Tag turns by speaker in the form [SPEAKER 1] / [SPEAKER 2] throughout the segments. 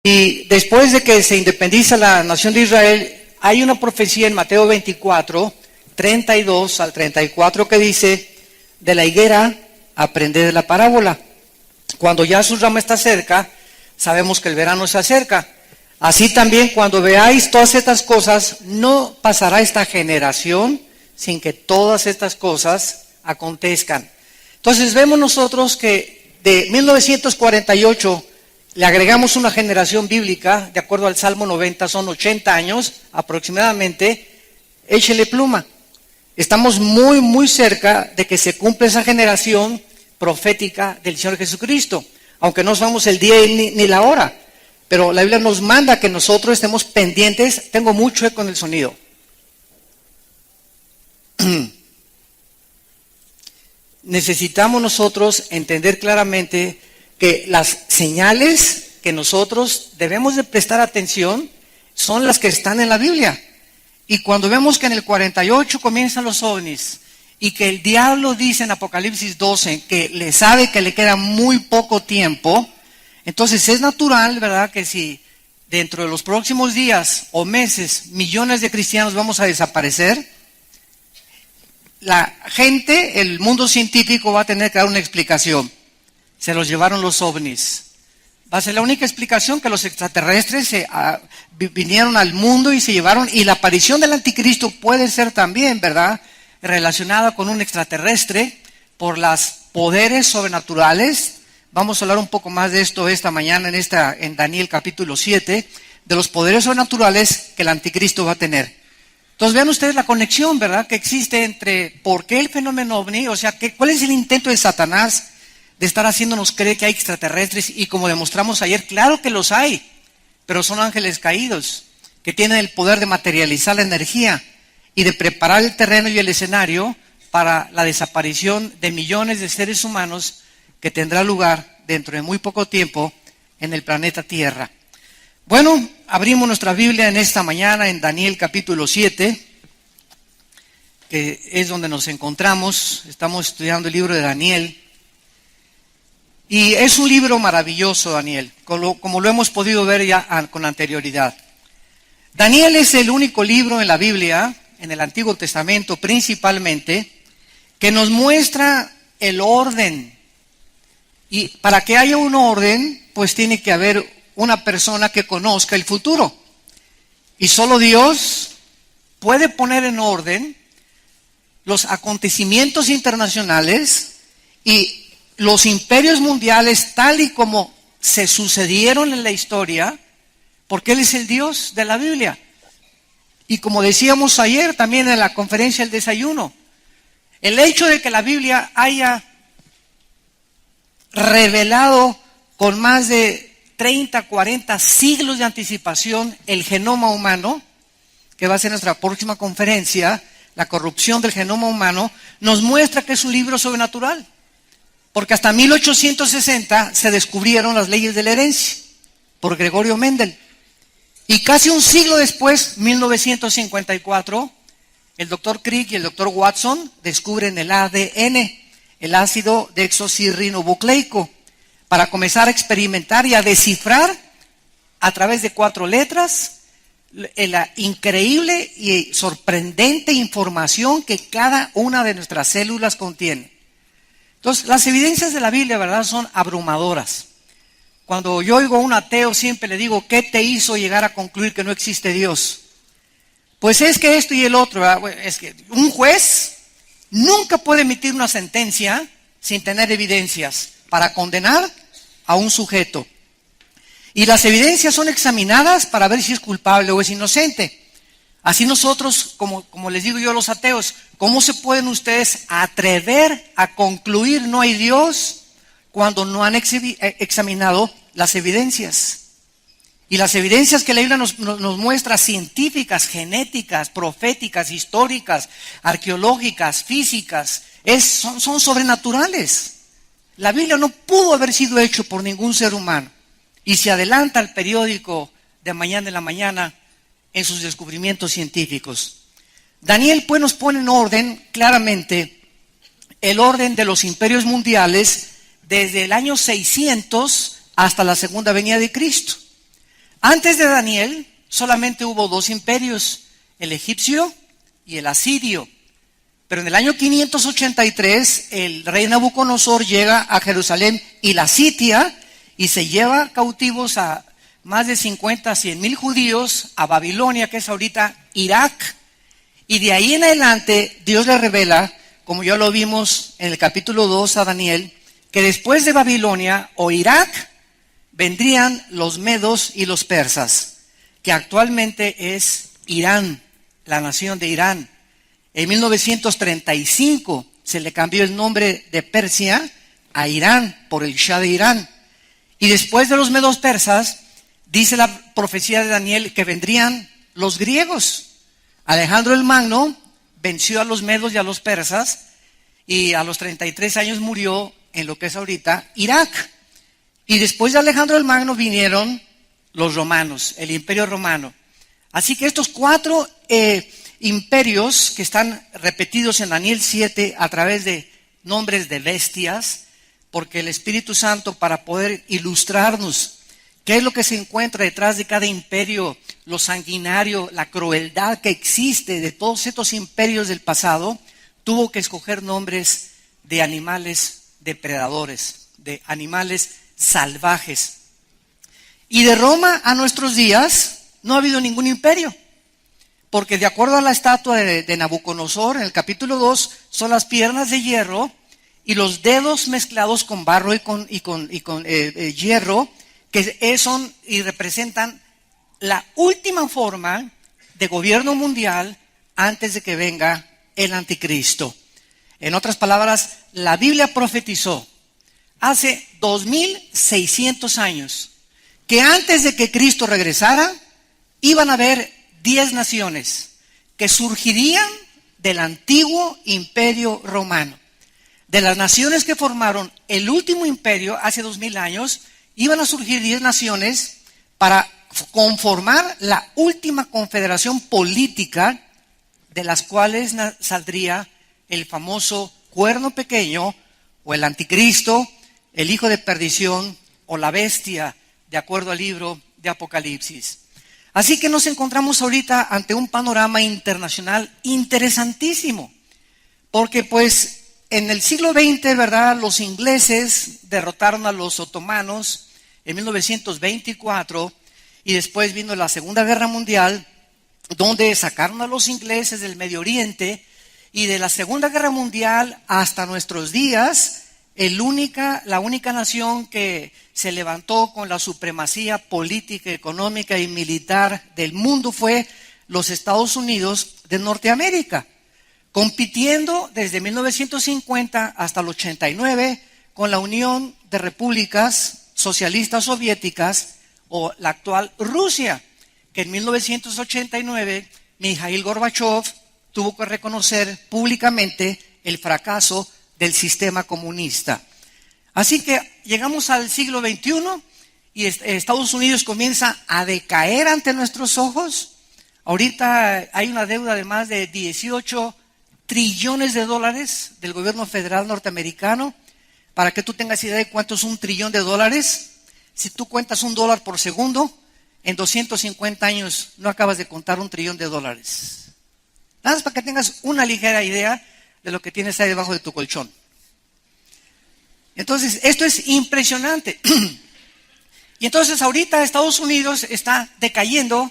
[SPEAKER 1] Y después de que se independiza la nación de Israel, hay una profecía en Mateo 24, 32 al 34 que dice, de la higuera aprended de la parábola. Cuando ya su rama está cerca, sabemos que el verano se acerca. Así también cuando veáis todas estas cosas, no pasará esta generación sin que todas estas cosas acontezcan. Entonces vemos nosotros que de 1948 le agregamos una generación bíblica, de acuerdo al Salmo 90, son 80 años aproximadamente, échele pluma. Estamos muy cerca de que se cumpla esa generación profética del Señor Jesucristo, aunque no sabemos el día ni la hora, pero la Biblia nos manda que nosotros estemos pendientes. Tengo mucho eco en el sonido. Necesitamos nosotros entender claramente que las señales que nosotros debemos de prestar atención son las que están en la Biblia. Y cuando vemos que en el 48 comienzan los ovnis y que el diablo dice en Apocalipsis 12 que le sabe que le queda muy poco tiempo, entonces es natural, ¿verdad?, que si dentro de los próximos días o meses millones de cristianos vamos a desaparecer, la gente, el mundo científico va a tener que dar una explicación. Se los llevaron los ovnis. Va a ser la única explicación, que los extraterrestres vinieron al mundo y se llevaron, y la aparición del anticristo puede ser también, ¿verdad?, relacionada con un extraterrestre por los poderes sobrenaturales. Vamos a hablar un poco más de esto esta mañana en Daniel capítulo 7, de los poderes sobrenaturales que el anticristo va a tener. Entonces vean ustedes la conexión, ¿verdad?, que existe entre por qué el fenómeno ovni, o sea, cuál es el intento de Satanás de estar haciéndonos creer que hay extraterrestres, y como demostramos ayer, claro que los hay, pero son ángeles caídos que tienen el poder de materializar la energía y de preparar el terreno y el escenario para la desaparición de millones de seres humanos que tendrá lugar dentro de muy poco tiempo en el planeta Tierra. Bueno, abrimos nuestra Biblia en esta mañana en Daniel capítulo 7, que es donde nos encontramos. Estamos estudiando el libro de Daniel. Y es un libro maravilloso, Daniel, como lo hemos podido ver ya con anterioridad. Daniel es el único libro en la Biblia, en el Antiguo Testamento principalmente, que nos muestra el orden. Y para que haya un orden, pues tiene que haber una persona que conozca el futuro. Y solo Dios puede poner en orden los acontecimientos internacionales y los imperios mundiales tal y como se sucedieron en la historia, porque Él es el Dios de la Biblia. Y como decíamos ayer también en la conferencia del desayuno, el hecho de que la Biblia haya revelado con más de 30, 40 siglos de anticipación el genoma humano, que va a ser nuestra próxima conferencia, la corrupción del genoma humano, nos muestra que es un libro sobrenatural. Porque hasta 1860 se descubrieron las leyes de la herencia por Gregorio Mendel. Y casi un siglo después, 1954, el doctor Crick y el doctor Watson descubren el ADN, el ácido desoxirribonucleico, para comenzar a experimentar y a descifrar a través de 4 letras la increíble y sorprendente información que cada una de nuestras células contiene. Entonces, las evidencias de la Biblia, ¿verdad?, son abrumadoras. Cuando yo oigo a un ateo, siempre le digo, ¿qué te hizo llegar a concluir que no existe Dios? Pues es que esto y el otro, ¿verdad? Es que un juez nunca puede emitir una sentencia sin tener evidencias para condenar a un sujeto. Y las evidencias son examinadas para ver si es culpable o es inocente. Así nosotros, como les digo yo a los ateos, ¿cómo se pueden ustedes atrever a concluir no hay Dios cuando no han examinado las evidencias? Y las evidencias que la Biblia nos muestra, científicas, genéticas, proféticas, históricas, arqueológicas, físicas, son sobrenaturales. La Biblia no pudo haber sido hecho por ningún ser humano. Y se adelanta el periódico de Mañana en la Mañana en sus descubrimientos científicos. Daniel pues nos pone en orden claramente el orden de los imperios mundiales desde el año 600 hasta la segunda venida de Cristo. Antes de Daniel solamente hubo dos imperios, el egipcio y el asirio. Pero en el año 583 el rey Nabucodonosor llega a Jerusalén y la sitia y se lleva cautivos a más de 50 a 100 mil judíos a Babilonia, que es ahorita Irak. Y de ahí en adelante Dios le revela, como ya lo vimos en el capítulo 2 a Daniel, que después de Babilonia o Irak vendrían los medos y los persas, que actualmente es Irán, la nación de Irán. En 1935 se le cambió el nombre de Persia a Irán por el Shah de Irán. Y después de los medos persas, dice la profecía de Daniel que vendrían los griegos. Alejandro el Magno venció a los medos y a los persas y a los 33 años murió en lo que es ahorita Irak. Y después de Alejandro el Magno vinieron los romanos, el imperio romano. Así que estos cuatro imperios que están repetidos en Daniel 7 a través de nombres de bestias, porque el Espíritu Santo, para poder ilustrarnos qué es lo que se encuentra detrás de cada imperio, lo sanguinario, la crueldad que existe de todos estos imperios del pasado, tuvo que escoger nombres de animales depredadores, de animales salvajes. Y de Roma a nuestros días no ha habido ningún imperio, porque de acuerdo a la estatua de Nabucodonosor, en el capítulo 2, son las piernas de hierro y los dedos mezclados con barro y con hierro, que son y representan la última forma de gobierno mundial antes de que venga el anticristo. En otras palabras, la Biblia profetizó hace 2600 años que antes de que Cristo regresara, iban a haber 10 naciones que surgirían del antiguo imperio romano. De las naciones que formaron el último imperio hace 2000 años, iban a surgir 10 naciones para conformar la última confederación política, de las cuales saldría el famoso cuerno pequeño, o el anticristo, el hijo de perdición, o la bestia, de acuerdo al libro de Apocalipsis. Así que nos encontramos ahorita ante un panorama internacional interesantísimo, porque pues en el siglo XX, ¿verdad?, los ingleses derrotaron a los otomanos en 1924 y después vino la Segunda Guerra Mundial, donde sacaron a los ingleses del Medio Oriente, y de la Segunda Guerra Mundial hasta nuestros días, la única nación que se levantó con la supremacía política, económica y militar del mundo fue los Estados Unidos de Norteamérica, compitiendo desde 1950 hasta el 89 con la Unión de Repúblicas Socialistas Soviéticas, o la actual Rusia, que en 1989 Mikhail Gorbachev tuvo que reconocer públicamente el fracaso del sistema comunista. Así que llegamos al siglo XXI y Estados Unidos comienza a decaer ante nuestros ojos. Ahorita hay una deuda de más de 18 trillones de dólares del gobierno federal norteamericano. Para que tú tengas idea de cuánto es $1 trillón, si tú cuentas $1 por segundo, en 250 años no acabas de contar $1 trillón. Nada más para que tengas una ligera idea de lo que tienes ahí debajo de tu colchón. Entonces, esto es impresionante. Y entonces ahorita Estados Unidos está decayendo,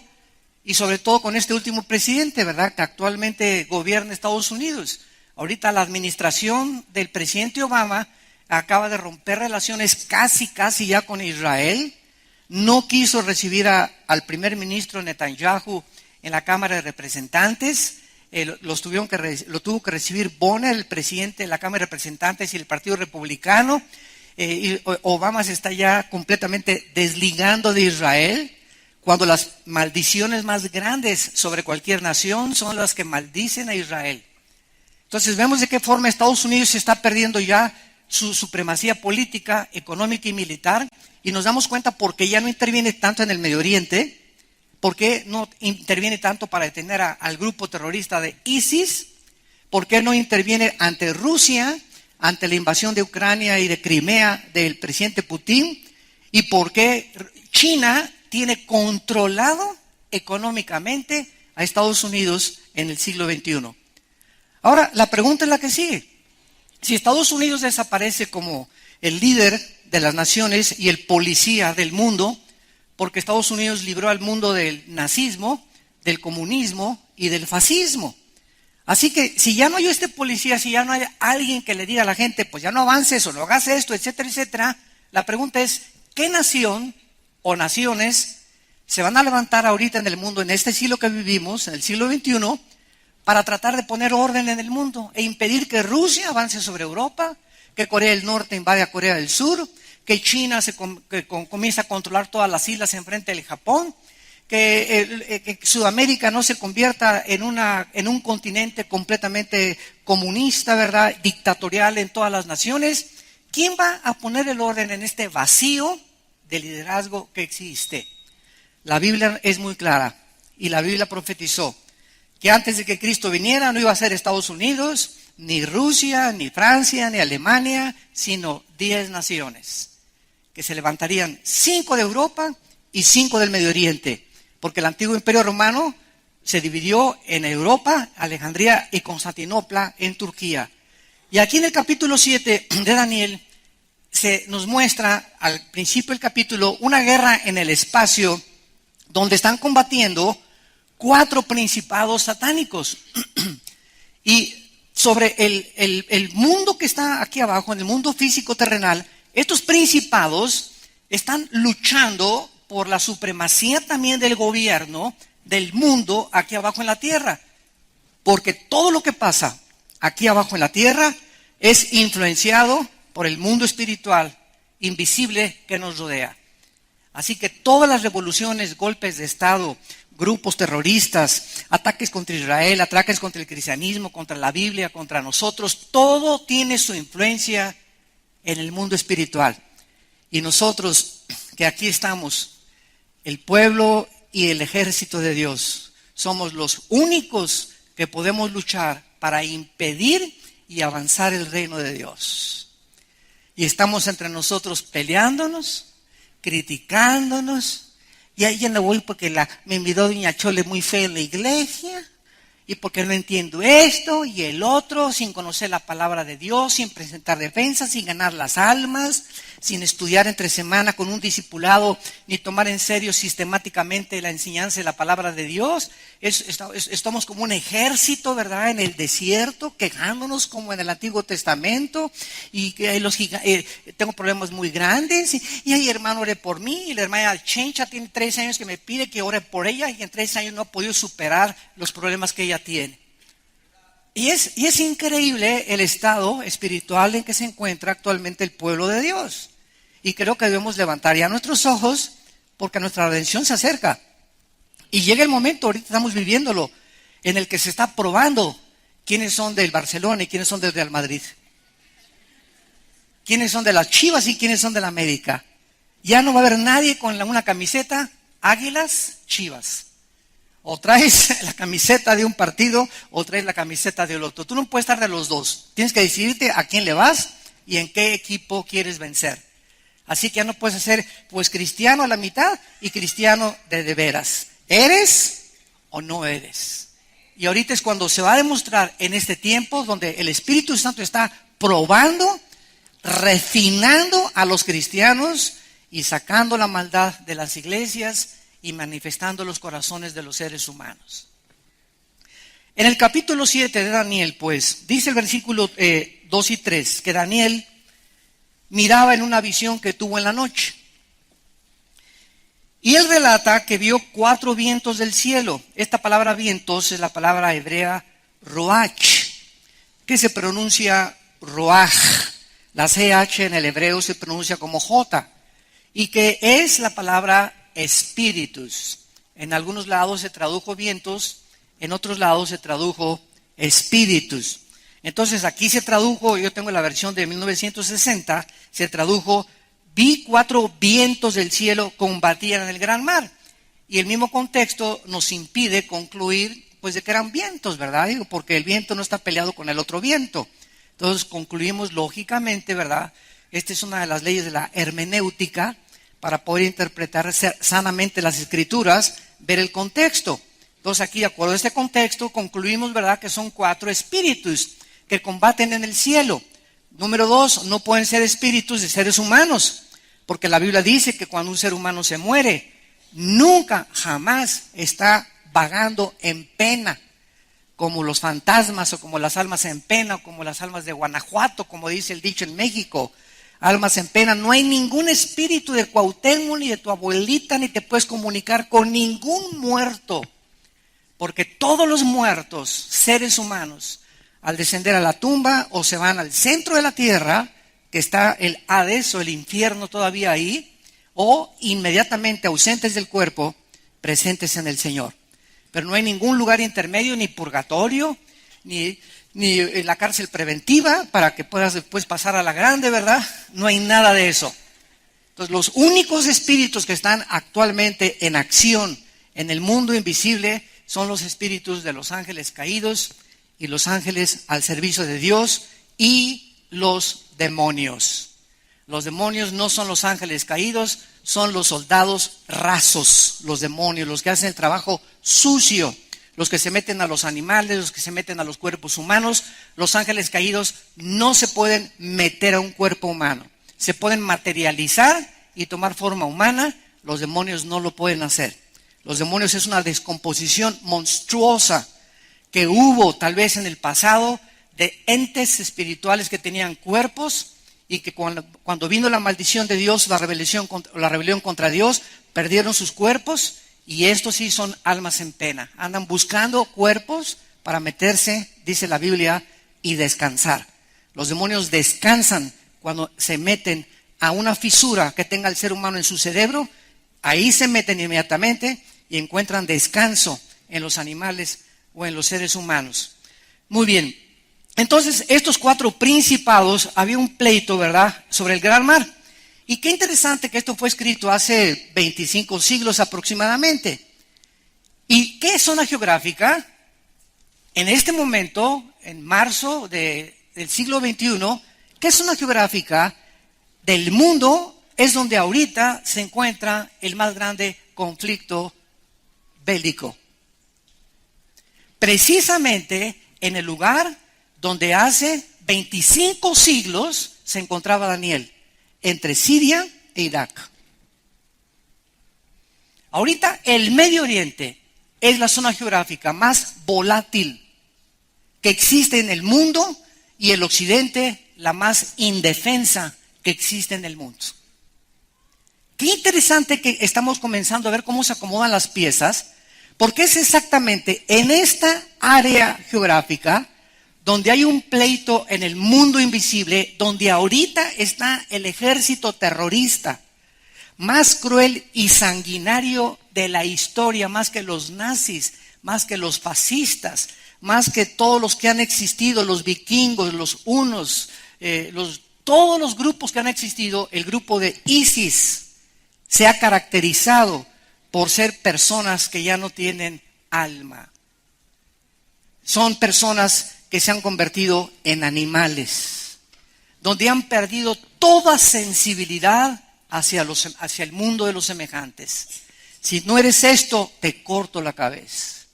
[SPEAKER 1] y sobre todo con este último presidente, ¿verdad?, que actualmente gobierna Estados Unidos. Ahorita la administración del presidente Obama acaba de romper relaciones casi ya con Israel. No quiso recibir al primer ministro Netanyahu en la Cámara de Representantes. Lo tuvo que recibir Bonner, el presidente de la Cámara de Representantes y el Partido Republicano. Y Obama se está ya completamente desligando de Israel, cuando las maldiciones más grandes sobre cualquier nación son las que maldicen a Israel. Entonces vemos de qué forma Estados Unidos se está perdiendo ya su supremacía política, económica y militar, y nos damos cuenta por qué ya no interviene tanto en el Medio Oriente, por qué no interviene tanto para detener al grupo terrorista de ISIS, por qué no interviene ante Rusia, ante la invasión de Ucrania y de Crimea del presidente Putin, y por qué China tiene controlado económicamente a Estados Unidos en el siglo XXI. Ahora, la pregunta es la que sigue. Si Estados Unidos desaparece como el líder de las naciones y el policía del mundo, porque Estados Unidos libró al mundo del nazismo, del comunismo y del fascismo. Así que si ya no hay este policía, si ya no hay alguien que le diga a la gente, pues ya no avances o no hagas esto, etcétera, etcétera, la pregunta es, ¿qué nación o naciones se van a levantar ahorita en el mundo, en este siglo que vivimos, en el siglo XXI, para tratar de poner orden en el mundo e impedir que Rusia avance sobre Europa, que Corea del Norte invade a Corea del Sur, que China comience a controlar todas las islas enfrente del Japón, que Sudamérica no se convierta en un continente completamente comunista, ¿verdad? Dictatorial en todas las naciones? ¿Quién va a poner el orden en este vacío de liderazgo que existe? La Biblia es muy clara y la Biblia profetizó que antes de que Cristo viniera no iba a ser Estados Unidos, ni Rusia, ni Francia, ni Alemania, sino 10 naciones, que se levantarían 5 de Europa y 5 del Medio Oriente, porque el antiguo imperio romano se dividió en Europa, Alejandría y Constantinopla en Turquía. Y aquí en el capítulo 7 de Daniel se nos muestra al principio del capítulo una guerra en el espacio donde están combatiendo 4 principados satánicos. Y sobre el mundo que está aquí abajo, en el mundo físico terrenal, estos principados están luchando por la supremacía también del gobierno del mundo aquí abajo en la tierra. Porque todo lo que pasa aquí abajo en la tierra es influenciado por el mundo espiritual invisible que nos rodea. Así que todas las revoluciones, golpes de Estado, grupos terroristas, ataques contra Israel, ataques contra el cristianismo, contra la Biblia, contra nosotros, todo tiene su influencia en el mundo espiritual. Y nosotros que aquí estamos, el pueblo y el ejército de Dios, somos los únicos que podemos luchar para impedir y avanzar el reino de Dios. Y estamos entre nosotros peleándonos, criticándonos, y ahí ya no voy porque me miró doña Chole muy fea en la iglesia, y porque no entiendo esto y el otro, sin conocer la palabra de Dios, sin presentar defensa, sin ganar las almas, sin estudiar entre semana con un discipulado, ni tomar en serio sistemáticamente la enseñanza de la palabra de Dios. Estamos como un ejército, ¿verdad?, en el desierto, quejándonos como en el Antiguo Testamento, y que tengo problemas muy grandes, y ay, hermano, ore por mí, y la hermana Chencha tiene 3 años que me pide que ore por ella, y en 3 años no ha podido superar los problemas que ella tiene. Y es increíble el estado espiritual en que se encuentra actualmente el pueblo de Dios. Y creo que debemos levantar ya nuestros ojos porque nuestra redención se acerca. Y llega el momento, ahorita estamos viviéndolo, en el que se está probando quiénes son del Barcelona y quiénes son del Real Madrid. Quiénes son de las Chivas y quiénes son de la América. Ya no va a haber nadie con una camiseta Águilas, Chivas. O traes la camiseta de un partido o traes la camiseta del otro. Tú no puedes estar de los dos. Tienes que decidirte a quién le vas y en qué equipo quieres vencer. Así que ya no puedes ser pues cristiano a la mitad y cristiano de veras. ¿Eres o no eres? Y ahorita es cuando se va a demostrar en este tiempo donde el Espíritu Santo está probando, refinando a los cristianos y sacando la maldad de las iglesias y manifestando los corazones de los seres humanos. En el capítulo 7 de Daniel, pues, dice el versículo 2 y 3, que Daniel miraba en una visión que tuvo en la noche. Y él relata que vio 4 vientos del cielo. Esta palabra vientos es la palabra hebrea roach, que se pronuncia roaj. La CH en el hebreo se pronuncia como J, y que es la palabra espíritus. En algunos lados se tradujo vientos, en otros lados se tradujo espíritus. Entonces aquí se tradujo, yo tengo la versión de 1960, se tradujo: vi 4 vientos del cielo combatían en el gran mar. Y el mismo contexto nos impide concluir pues de que eran vientos, ¿verdad? Porque el viento no está peleado con el otro viento. Entonces concluimos lógicamente, ¿verdad? Esta es una de las leyes de la hermenéutica. para poder interpretar sanamente las Escrituras, ver el contexto. Entonces aquí, de acuerdo a este contexto, concluimos, ¿verdad?, que son 4 espíritus que combaten en el cielo. Número 2, no pueden ser espíritus de seres humanos, porque la Biblia dice que cuando un ser humano se muere, nunca, jamás está vagando en pena, como los fantasmas o como las almas en pena, o como las almas de Guanajuato, como dice el dicho en México, almas en pena. No hay ningún espíritu de Cuauhtémoc ni de tu abuelita, ni te puedes comunicar con ningún muerto, porque todos los muertos, seres humanos, al descender a la tumba o se van al centro de la tierra, que está el Hades o el infierno todavía ahí, o inmediatamente ausentes del cuerpo, presentes en el Señor. Pero no hay ningún lugar intermedio, ni purgatorio, ni la cárcel preventiva para que puedas después pasar a la grande, ¿verdad? No hay nada de eso. Entonces, los únicos espíritus que están actualmente en acción en el mundo invisible son los espíritus de los ángeles caídos y los ángeles al servicio de Dios y los demonios. Los demonios no son los ángeles caídos, son los soldados rasos, los demonios, los que hacen el trabajo sucio, los que se meten a los animales, los que se meten a los cuerpos humanos. Los ángeles caídos no se pueden meter a un cuerpo humano. Se pueden materializar y tomar forma humana. Los demonios no lo pueden hacer. Los demonios es una descomposición monstruosa que hubo tal vez en el pasado de entes espirituales que tenían cuerpos y que cuando vino la maldición de Dios, la rebelión contra Dios, perdieron sus cuerpos, y estos sí son almas en pena. Andan buscando cuerpos para meterse, dice la Biblia, y descansar. Los demonios descansan cuando se meten a una fisura que tenga el ser humano en su cerebro. Ahí se meten inmediatamente y encuentran descanso en los animales o en los seres humanos. Muy bien. Entonces, estos 4 principados, había un pleito, ¿verdad?, sobre el gran mar. Y qué interesante que esto fue escrito hace 25 siglos aproximadamente. ¿Y qué es zona geográfica? En este momento, en marzo del siglo XXI, ¿qué es zona geográfica del mundo? Es donde ahorita se encuentra el más grande conflicto bélico. Precisamente en el lugar donde hace 25 siglos se encontraba Daniel, entre Siria e Irak. Ahorita el Medio Oriente es la zona geográfica más volátil que existe en el mundo, y el Occidente la más indefensa que existe en el mundo. Qué interesante que estamos comenzando a ver cómo se acomodan las piezas, porque es exactamente en esta área geográfica donde hay un pleito en el mundo invisible, donde ahorita está el ejército terrorista más cruel y sanguinario de la historia, más que los nazis, más que los fascistas, más que todos los que han existido, los vikingos, los hunos, todos los grupos que han existido. El grupo de ISIS se ha caracterizado por ser personas que ya no tienen alma. Son personas que se han convertido en animales, donde han perdido toda sensibilidad hacia el mundo de los semejantes. Si no eres esto, te corto la cabeza.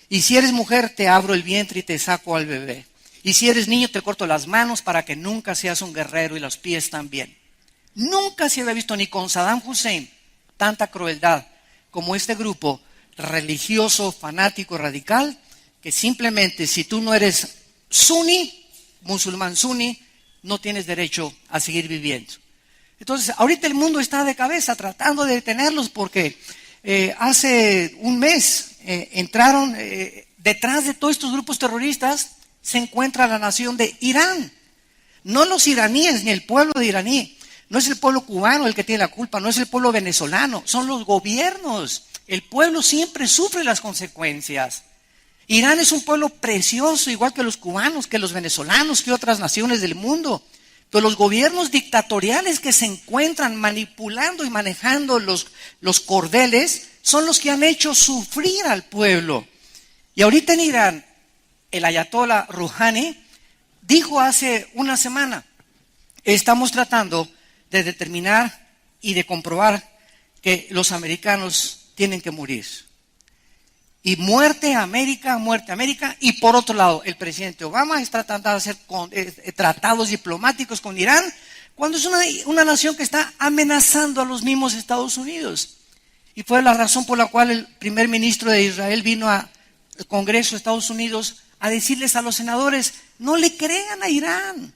[SPEAKER 1] Y si eres mujer, te abro el vientre y te saco al bebé. Y si eres niño, te corto las manos para que nunca seas un guerrero, y los pies también. Nunca se había visto ni con Saddam Hussein tanta crueldad como este grupo religioso, fanático, radical, que simplemente si tú no eres suní, musulmán suní, no tienes derecho a seguir viviendo. Entonces, ahorita el mundo está de cabeza tratando de detenerlos, porque hace un mes entraron detrás de todos estos grupos terroristas. Se encuentra la nación de Irán, no los iraníes ni el pueblo de iraní, no es el pueblo cubano el que tiene la culpa, no es el pueblo venezolano, son los gobiernos. El pueblo siempre sufre las consecuencias. Irán es un pueblo precioso, igual que los cubanos, que los venezolanos, que otras naciones del mundo. Pero los gobiernos dictatoriales que se encuentran manipulando y manejando los cordeles son los que han hecho sufrir al pueblo. Y ahorita en Irán, el ayatollah Rouhani dijo hace una semana: estamos tratando de determinar y de comprobar que los americanos tienen que morir. Y muerte a América, y por otro lado, el presidente Obama está tratando de hacer tratados diplomáticos con Irán, cuando es una nación que está amenazando a los mismos Estados Unidos. Y fue la razón por la cual el primer ministro de Israel vino al Congreso de Estados Unidos a decirles a los senadores: no le crean a Irán,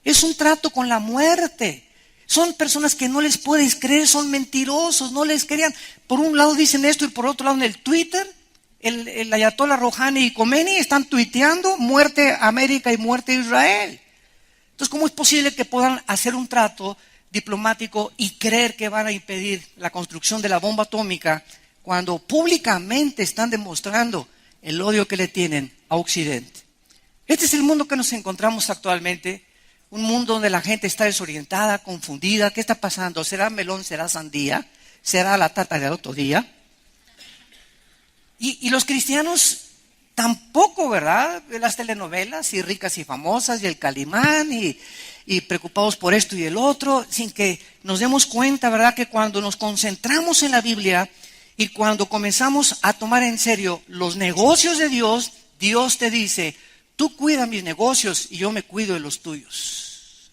[SPEAKER 1] es un trato con la muerte. Son personas que no les puedes creer, son mentirosos, no les crean. Por un lado dicen esto y por otro lado en el Twitter, el Ayatollah Rouhani y Khomeini están tuiteando muerte a América y muerte a Israel. Entonces, ¿cómo es posible que puedan hacer un trato diplomático y creer que van a impedir la construcción de la bomba atómica cuando públicamente están demostrando el odio que le tienen a Occidente? Este es el mundo que nos encontramos actualmente, un mundo donde la gente está desorientada, confundida. ¿Qué está pasando? ¿Será melón? ¿Será sandía? ¿Será la tarta del otro día? Y los cristianos tampoco, ¿verdad? Las telenovelas y ricas y famosas y el Calimán y preocupados por esto y el otro, sin que nos demos cuenta, ¿verdad? Que cuando nos concentramos en la Biblia y cuando comenzamos a tomar en serio los negocios de Dios, Dios te dice: tú cuida mis negocios y yo me cuido de los tuyos.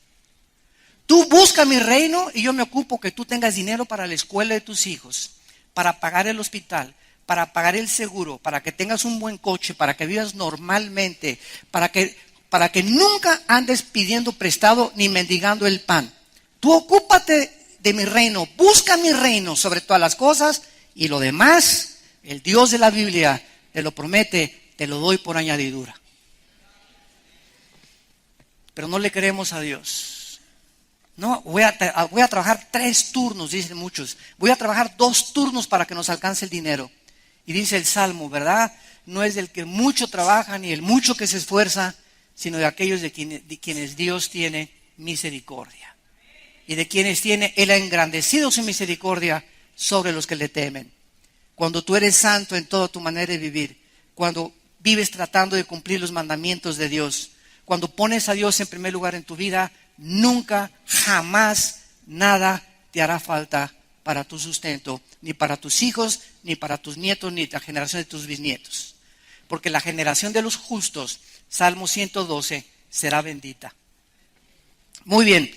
[SPEAKER 1] Tú busca mi reino y yo me ocupo que tú tengas dinero para la escuela de tus hijos, para pagar el hospital, para pagar el seguro, para que tengas un buen coche, para que vivas normalmente, para que nunca andes pidiendo prestado ni mendigando el pan. Tú ocúpate de mi reino, busca mi reino sobre todas las cosas, y lo demás, el Dios de la Biblia te lo promete, te lo doy por añadidura. Pero no le creemos a Dios. No, voy a trabajar 3 turnos, dicen muchos. Voy a trabajar 2 turnos para que nos alcance el dinero. Y dice el Salmo, ¿verdad? No es del que mucho trabaja ni el mucho que se esfuerza, sino de aquellos de quienes Dios tiene misericordia. Y de quienes Él ha engrandecido su misericordia sobre los que le temen. Cuando tú eres santo en toda tu manera de vivir, cuando vives tratando de cumplir los mandamientos de Dios, cuando pones a Dios en primer lugar en tu vida, nunca, jamás, nada te hará falta para tu sustento, ni para tus hijos, ni para tus nietos, ni la generación de tus bisnietos. Porque la generación de los justos, Salmo 112, será bendita. Muy bien.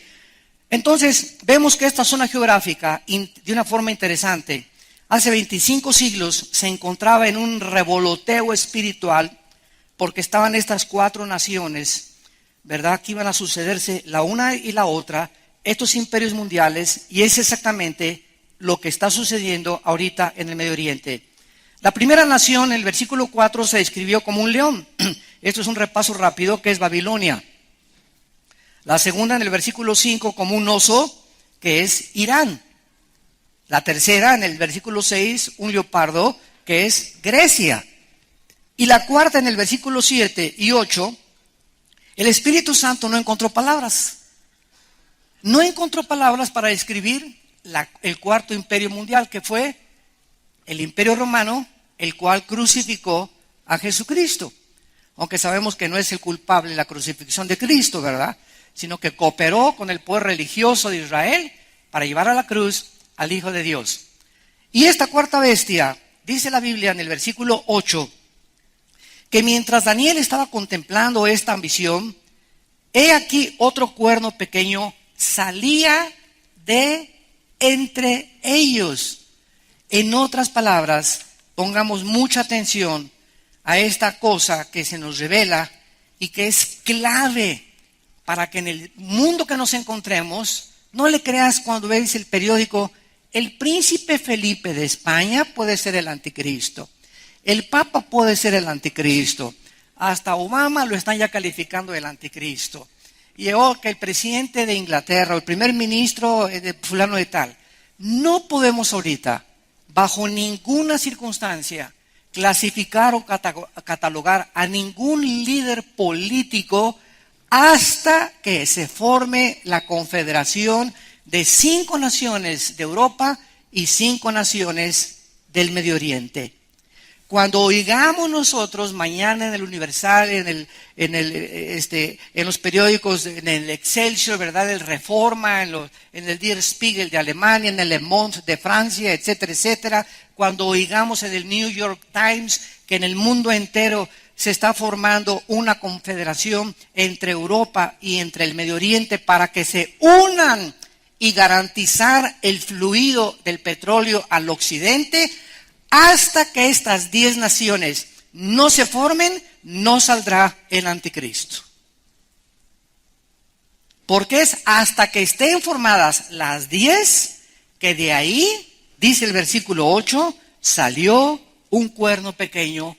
[SPEAKER 1] Entonces, vemos que esta zona geográfica, de una forma interesante, hace 25 siglos se encontraba en un revoloteo espiritual, porque estaban estas 4 naciones, ¿verdad?, que iban a sucederse la una y la otra, estos imperios mundiales, y es exactamente lo que está sucediendo ahorita en el Medio Oriente. La primera nación, en el versículo 4, se describió como un león. Esto es un repaso rápido, que es Babilonia. La segunda, en el versículo 5, como un oso, que es Irán. La tercera, en el versículo 6, un leopardo, que es Grecia. Y la cuarta, en el versículo 7 y 8, el Espíritu Santo no encontró palabras. No encontró palabras para describir el cuarto imperio mundial, que fue el Imperio Romano, el cual crucificó a Jesucristo. Aunque sabemos que no es el culpable de la crucifixión de Cristo, ¿verdad?, sino que cooperó con el poder religioso de Israel para llevar a la cruz al Hijo de Dios. Y esta cuarta bestia, dice la Biblia en el versículo 8, que mientras Daniel estaba contemplando esta ambición, he aquí otro cuerno pequeño salía de entre ellos. En otras palabras, pongamos mucha atención a esta cosa que se nos revela y que es clave para que en el mundo que nos encontremos, no le creas cuando ves el periódico: el príncipe Felipe de España puede ser el anticristo, el papa puede ser el anticristo, hasta Obama lo están ya calificando del anticristo, y que el presidente de Inglaterra o el primer ministro de fulano de tal. No podemos ahorita, bajo ninguna circunstancia, clasificar o catalogar a ningún líder político hasta que se forme la confederación de 5 naciones de Europa y 5 naciones del Medio Oriente. Cuando oigamos nosotros mañana en el Universal, en los periódicos, en el Excelsior, ¿verdad? El Reforma, en el Der Spiegel de Alemania, en el Le Monde de Francia, etcétera, etcétera. Cuando oigamos en el New York Times que en el mundo entero se está formando una confederación entre Europa y entre el Medio Oriente para que se unan y garantizar el fluido del petróleo al occidente. Hasta que estas 10 naciones no se formen, no saldrá el anticristo. Porque es hasta que estén formadas las 10, que de ahí, dice el versículo 8, salió un cuerno pequeño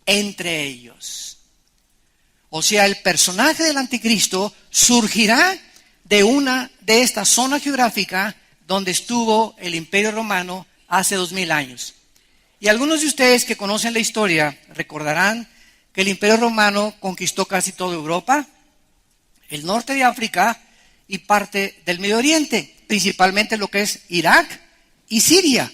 [SPEAKER 1] entre ellos. O sea, el personaje del anticristo surgirá de esta zona geográfica donde estuvo el Imperio Romano hace 2000 años. Y algunos de ustedes que conocen la historia recordarán que el Imperio Romano conquistó casi toda Europa, el norte de África y parte del Medio Oriente, principalmente lo que es Irak y Siria.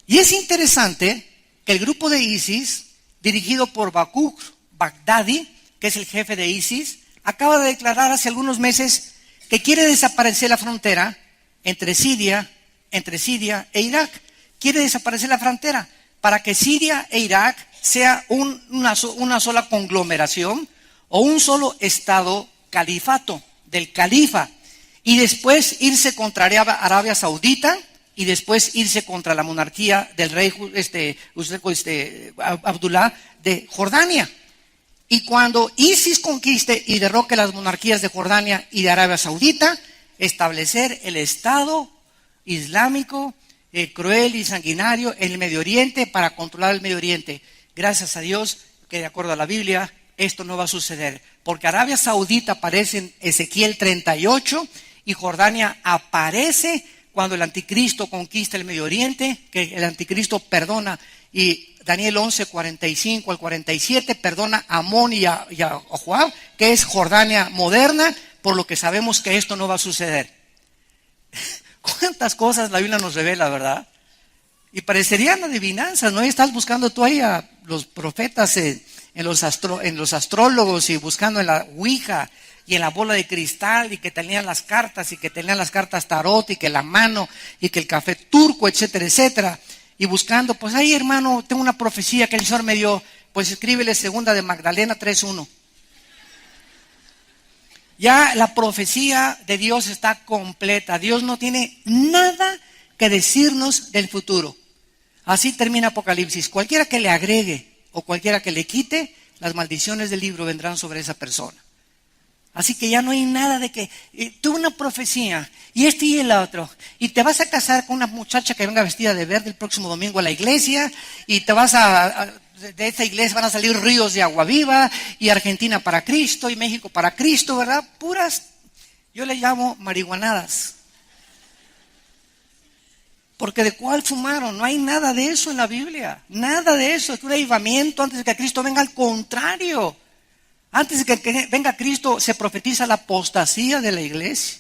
[SPEAKER 1] Y es interesante que el grupo de ISIS, dirigido por Bakr Baghdadi, que es el jefe de ISIS, acaba de declarar hace algunos meses que quiere desaparecer la frontera entre Siria e Irak. Quiere desaparecer la frontera para que Siria e Irak sea una sola conglomeración o un solo estado califato, del califa, y después irse contra Arabia Saudita y después irse contra la monarquía del rey Abdullah de Jordania. Y cuando ISIS conquiste y derroque las monarquías de Jordania y de Arabia Saudita, establecer el Estado Islámico cruel y sanguinario en el Medio Oriente para controlar el Medio Oriente. Gracias a Dios que de acuerdo a la Biblia esto no va a suceder, porque Arabia Saudita aparece en Ezequiel 38 y Jordania aparece cuando el anticristo conquista el Medio Oriente, que el anticristo perdona, y Daniel 11, 45 al 47 perdona a Amón y a Joab, que es Jordania moderna, por lo que sabemos que esto no va a suceder. ¿Cuántas cosas la Biblia nos revela, verdad? Y parecerían adivinanzas, ¿no? Y estás buscando tú ahí a los profetas en los astrólogos y buscando en la Ouija y en la bola de cristal y que tenían las cartas y que tenían las cartas tarot y que la mano y que el café turco, etcétera, etcétera. Y buscando, pues ahí hermano, tengo una profecía que el Señor me dio, pues escríbele 2 de Magdalena 3:1. Ya la profecía de Dios está completa. Dios no tiene nada que decirnos del futuro. Así termina Apocalipsis. Cualquiera que le agregue o cualquiera que le quite, las maldiciones del libro vendrán sobre esa persona. Así que ya no hay nada de que tuve una profecía y este y el otro, y te vas a casar con una muchacha que venga vestida de verde el próximo domingo a la iglesia, y te vas de esta iglesia van a salir ríos de agua viva, y Argentina para Cristo y México para Cristo, ¿verdad? Puras, yo le llamo marihuanadas. Porque ¿de cuál fumaron? No hay nada de eso en la Biblia, nada de eso. Es un avivamiento antes de que Cristo venga, al contrario. Antes de que venga Cristo se profetiza la apostasía de la iglesia.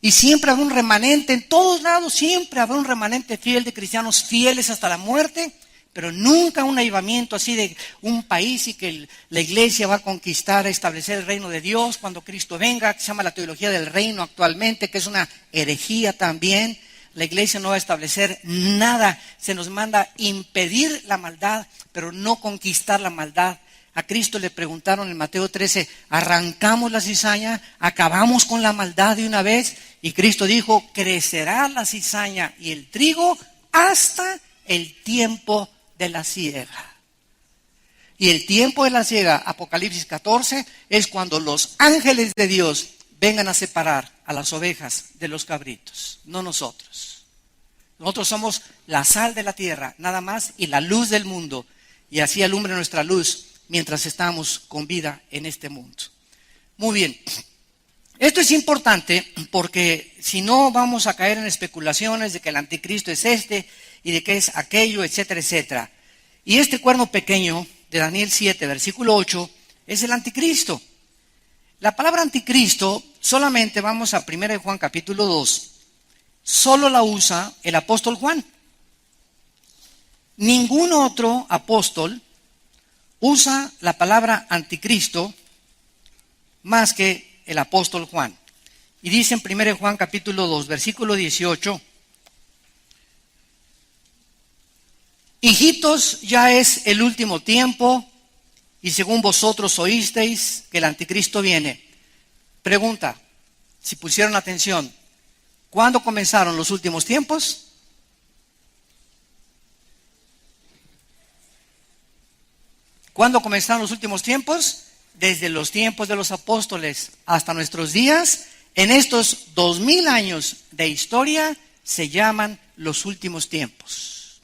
[SPEAKER 1] Y siempre habrá un remanente, en todos lados siempre habrá un remanente fiel de cristianos fieles hasta la muerte, pero nunca un avivamiento así de un país y que la iglesia va a conquistar, a establecer el reino de Dios cuando Cristo venga, que se llama la teología del reino actualmente, que es una herejía también. La iglesia no va a establecer nada, se nos manda impedir la maldad, pero no conquistar la maldad. A Cristo le preguntaron en Mateo 13, ¿arrancamos la cizaña? ¿Acabamos con la maldad de una vez? Y Cristo dijo, crecerá la cizaña y el trigo hasta el tiempo de la siega. Y el tiempo de la siega, Apocalipsis 14, es cuando los ángeles de Dios vengan a separar a las ovejas de los cabritos, no nosotros. Nosotros somos la sal de la tierra, nada más, y la luz del mundo. Y así alumbre nuestra luz mientras estamos con vida en este mundo. Muy bien. Esto es importante porque si no vamos a caer en especulaciones de que el anticristo es este y de que es aquello, etcétera, etcétera. Y este cuerno pequeño de Daniel 7, versículo 8, es el anticristo. La palabra anticristo solamente vamos a 1 Juan capítulo 2. Solo la usa el apóstol Juan. Ningún otro apóstol usa la palabra anticristo más que el apóstol Juan. Y dice en 1 Juan capítulo 2, versículo 18, hijitos, ya es el último tiempo, y según vosotros oísteis que el anticristo viene. Pregunta, si pusieron atención, ¿cuándo comenzaron los últimos tiempos? ¿Cuándo comenzaron los últimos tiempos? Desde los tiempos de los apóstoles hasta nuestros días. En estos 2000 años de historia se llaman los últimos tiempos.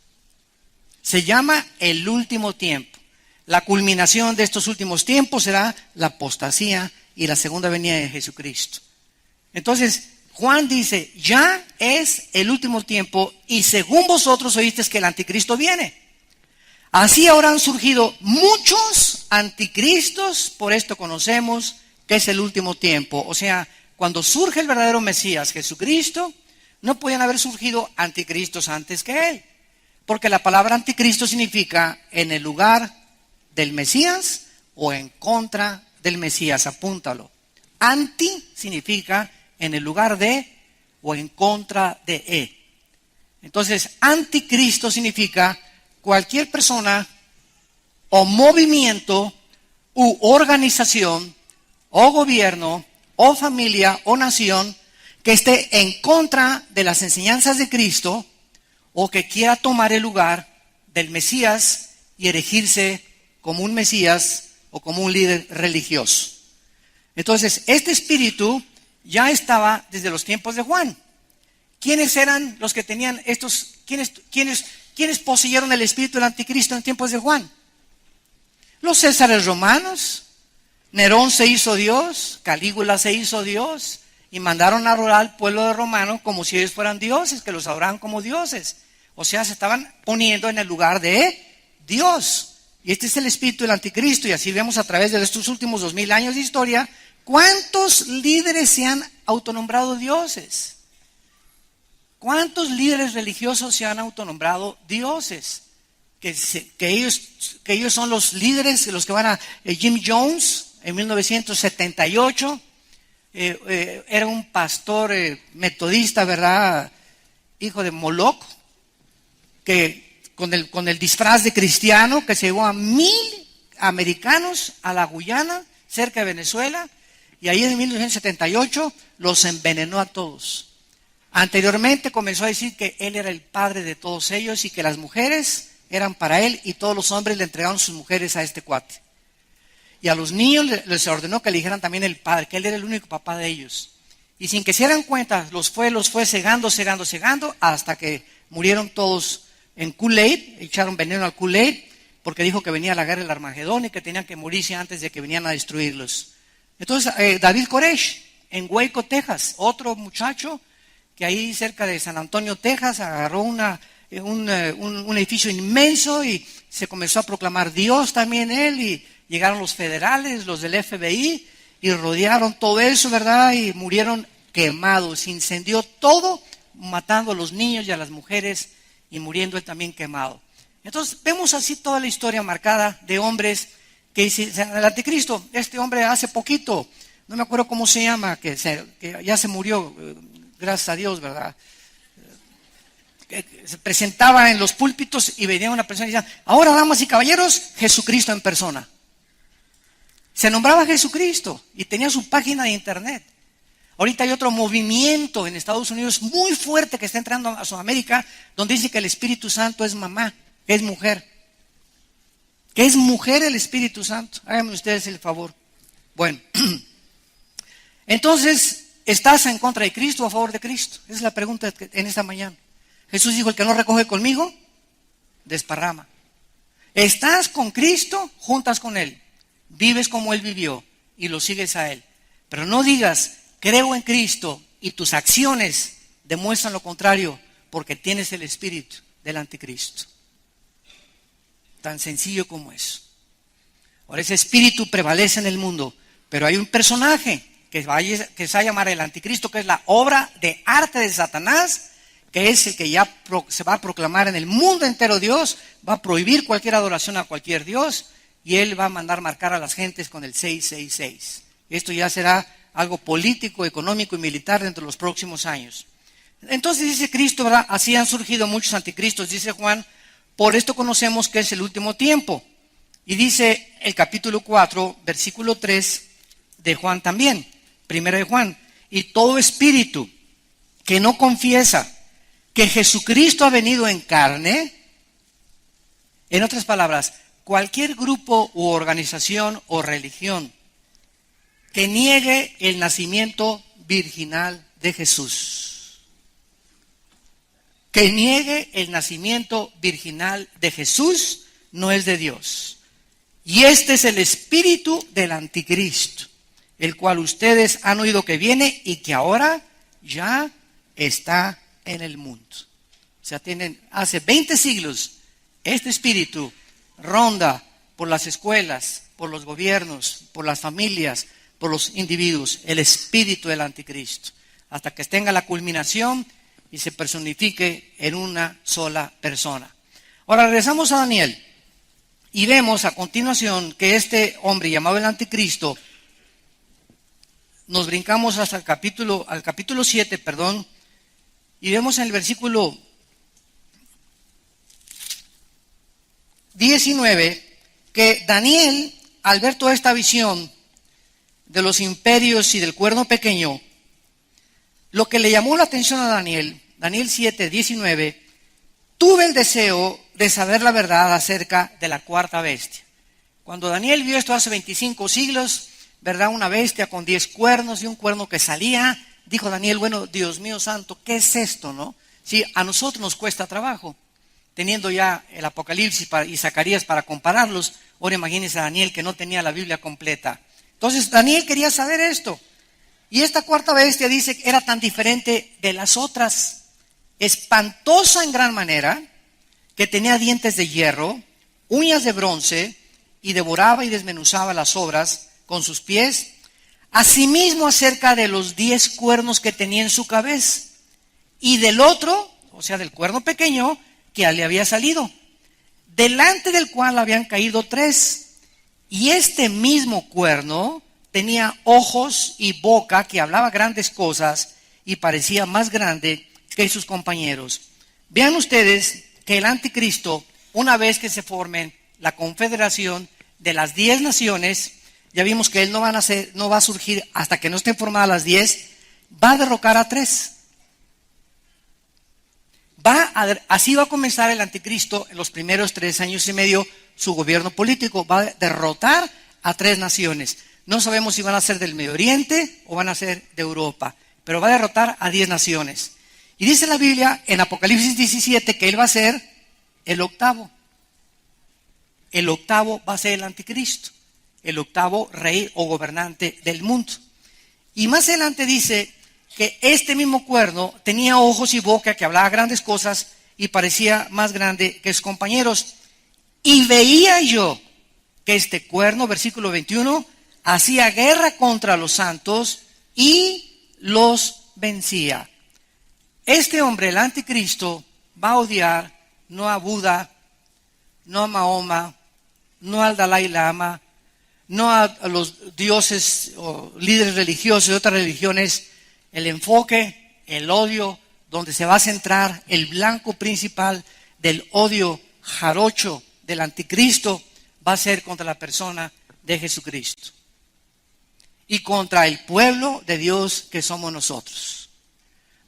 [SPEAKER 1] Se llama el último tiempo. La culminación de estos últimos tiempos será la apostasía y la segunda venida de Jesucristo. Entonces, Juan dice, ya es el último tiempo y según vosotros oísteis que el anticristo viene. Así ahora han surgido muchos anticristos, por esto conocemos que es el último tiempo. O sea, cuando surge el verdadero Mesías, Jesucristo, no podían haber surgido anticristos antes que él. Porque la palabra anticristo significa en el lugar del Mesías o en contra del Mesías, apúntalo. Anti significa en el lugar de o en contra de. Entonces, anticristo significa cualquier persona o movimiento u organización o gobierno o familia o nación que esté en contra de las enseñanzas de Cristo o que quiera tomar el lugar del Mesías y erigirse como un Mesías o como un líder religioso. Entonces, este espíritu ya estaba desde los tiempos de Juan. ¿Quiénes eran los que tenían estos? ¿Quiénes poseyeron el espíritu del anticristo en tiempos de Juan? Los césares romanos. Nerón se hizo Dios, Calígula se hizo Dios y mandaron a adorar al pueblo de romano como si ellos fueran dioses, que los adoraban como dioses. O sea, se estaban poniendo en el lugar de Dios. Y este es el espíritu del anticristo, y así vemos a través de estos últimos 2000 años de historia, ¿cuántos líderes se han autonombrado dioses? ¿Cuántos líderes religiosos se han autonombrado dioses? Que ellos son los líderes, los que van a Jim Jones en 1978, era un pastor metodista, ¿verdad? Hijo de Moloch, que con el disfraz de cristiano, que se llevó a 1000 americanos a la Guyana, cerca de Venezuela, y ahí en 1978 los envenenó a todos. Anteriormente comenzó a decir que él era el padre de todos ellos y que las mujeres eran para él y todos los hombres le entregaron sus mujeres a este cuate. Y a los niños les ordenó que le dijeran también el padre, que él era el único papá de ellos. Y sin que se dieran cuenta, los fue cegando, hasta que murieron todos en Kool-Aid, echaron veneno al Kool-Aid, porque dijo que venía la guerra del Armagedón y que tenían que morirse antes de que vinieran a destruirlos. Entonces, David Koresh, en Waco, Texas, otro muchacho que ahí cerca de San Antonio, Texas, agarró un edificio inmenso y se comenzó a proclamar Dios también él, y llegaron los federales, los del FBI, y rodearon todo eso, ¿verdad? Y murieron quemados, se incendió todo, matando a los niños y a las mujeres, y muriendo él también quemado. Entonces vemos así toda la historia marcada de hombres que dicen, el anticristo, este hombre hace poquito, no me acuerdo cómo se llama, que ya se murió, gracias a Dios, ¿verdad? Que se presentaba en los púlpitos y venía una persona y decía, ahora, damas y caballeros, Jesucristo en persona. Se nombraba Jesucristo y tenía su página de internet. Ahorita hay otro movimiento en Estados Unidos muy fuerte que está entrando a Sudamérica, donde dice que el Espíritu Santo es mamá, que es mujer. Que es mujer el Espíritu Santo. Háganme ustedes el favor. Bueno, entonces, ¿estás en contra de Cristo o a favor de Cristo? Esa es la pregunta en esta mañana. Jesús dijo, el que no recoge conmigo, desparrama. ¿Estás con Cristo? Juntas con Él. Vives como Él vivió y lo sigues a Él. Pero no digas, creo en Cristo y tus acciones demuestran lo contrario, porque tienes el espíritu del anticristo. Tan sencillo como eso. Ahora ese espíritu prevalece en el mundo, pero hay un personaje que se va a llamar el anticristo, que es la obra de arte de Satanás, que es el que ya se va a proclamar en el mundo entero Dios, va a prohibir cualquier adoración a cualquier Dios, y él va a mandar marcar a las gentes con el 666. Esto ya será algo político, económico y militar dentro de los próximos años. Entonces dice Cristo, ¿verdad? Así han surgido muchos anticristos, dice Juan, por esto conocemos que es el último tiempo. Y dice el capítulo 4, versículo 3 de Juan también, primera de Juan, y todo espíritu que no confiesa que Jesucristo ha venido en carne, en otras palabras, cualquier grupo u organización o religión que niegue el nacimiento virginal de Jesús, que niegue el nacimiento virginal de Jesús, no es de Dios. Y este es el espíritu del anticristo, el cual ustedes han oído que viene y que ahora ya está en el mundo. O sea, hace 20 siglos, este espíritu ronda por las escuelas, por los gobiernos, por las familias, por los individuos, el espíritu del anticristo, hasta que tenga la culminación y se personifique en una sola persona. Ahora regresamos a Daniel y vemos a continuación que este hombre llamado el anticristo, nos brincamos hasta al capítulo 7, y vemos en el versículo 19 que Daniel, al ver toda esta visión de los imperios y del cuerno pequeño, lo que le llamó la atención a Daniel 7, 19, tuve el deseo de saber la verdad acerca de la cuarta bestia. Cuando Daniel vio esto hace 25 siglos, ¿verdad? Una bestia con 10 cuernos y un cuerno que salía, dijo Daniel, bueno, Dios mío santo, ¿qué es esto, no? Sí, a nosotros nos cuesta trabajo, teniendo ya el Apocalipsis y Zacarías para compararlos. Ahora imagínense a Daniel que no tenía la Biblia completa. Entonces Daniel quería saber esto. Y esta cuarta bestia dice que era tan diferente de las otras, espantosa en gran manera, que tenía dientes de hierro, uñas de bronce, y devoraba y desmenuzaba las obras con sus pies. Asimismo acerca de los 10 cuernos que tenía en su cabeza, y del otro, o sea del cuerno pequeño, que le había salido, delante del cual habían caído 3. Y este mismo cuerno tenía ojos y boca que hablaba grandes cosas y parecía más grande que sus compañeros. Vean ustedes que el anticristo, una vez que se formen la confederación de las 10 naciones, ya vimos que él no va a surgir hasta que no estén formadas las 10, va a derrocar a 3. Así va a comenzar el anticristo en los primeros 3 años y medio su gobierno político. Va a derrotar a 3 naciones. No sabemos si van a ser del Medio Oriente o van a ser de Europa, pero va a derrotar a 10 naciones. Y dice la Biblia en Apocalipsis 17 que él va a ser el octavo. El octavo va a ser el anticristo, el octavo rey o gobernante del mundo. Y más adelante dice que este mismo cuerno tenía ojos y boca que hablaba grandes cosas y parecía más grande que sus compañeros. Y veía yo que este cuerno, versículo 21, hacía guerra contra los santos y los vencía. Este hombre, el anticristo, va a odiar no a Buda, no a Mahoma, no al Dalai Lama, no a los dioses o líderes religiosos de otras religiones. El enfoque, el odio, donde se va a centrar el blanco principal del odio jarocho del anticristo, va a ser contra la persona de Jesucristo y contra el pueblo de Dios que somos nosotros.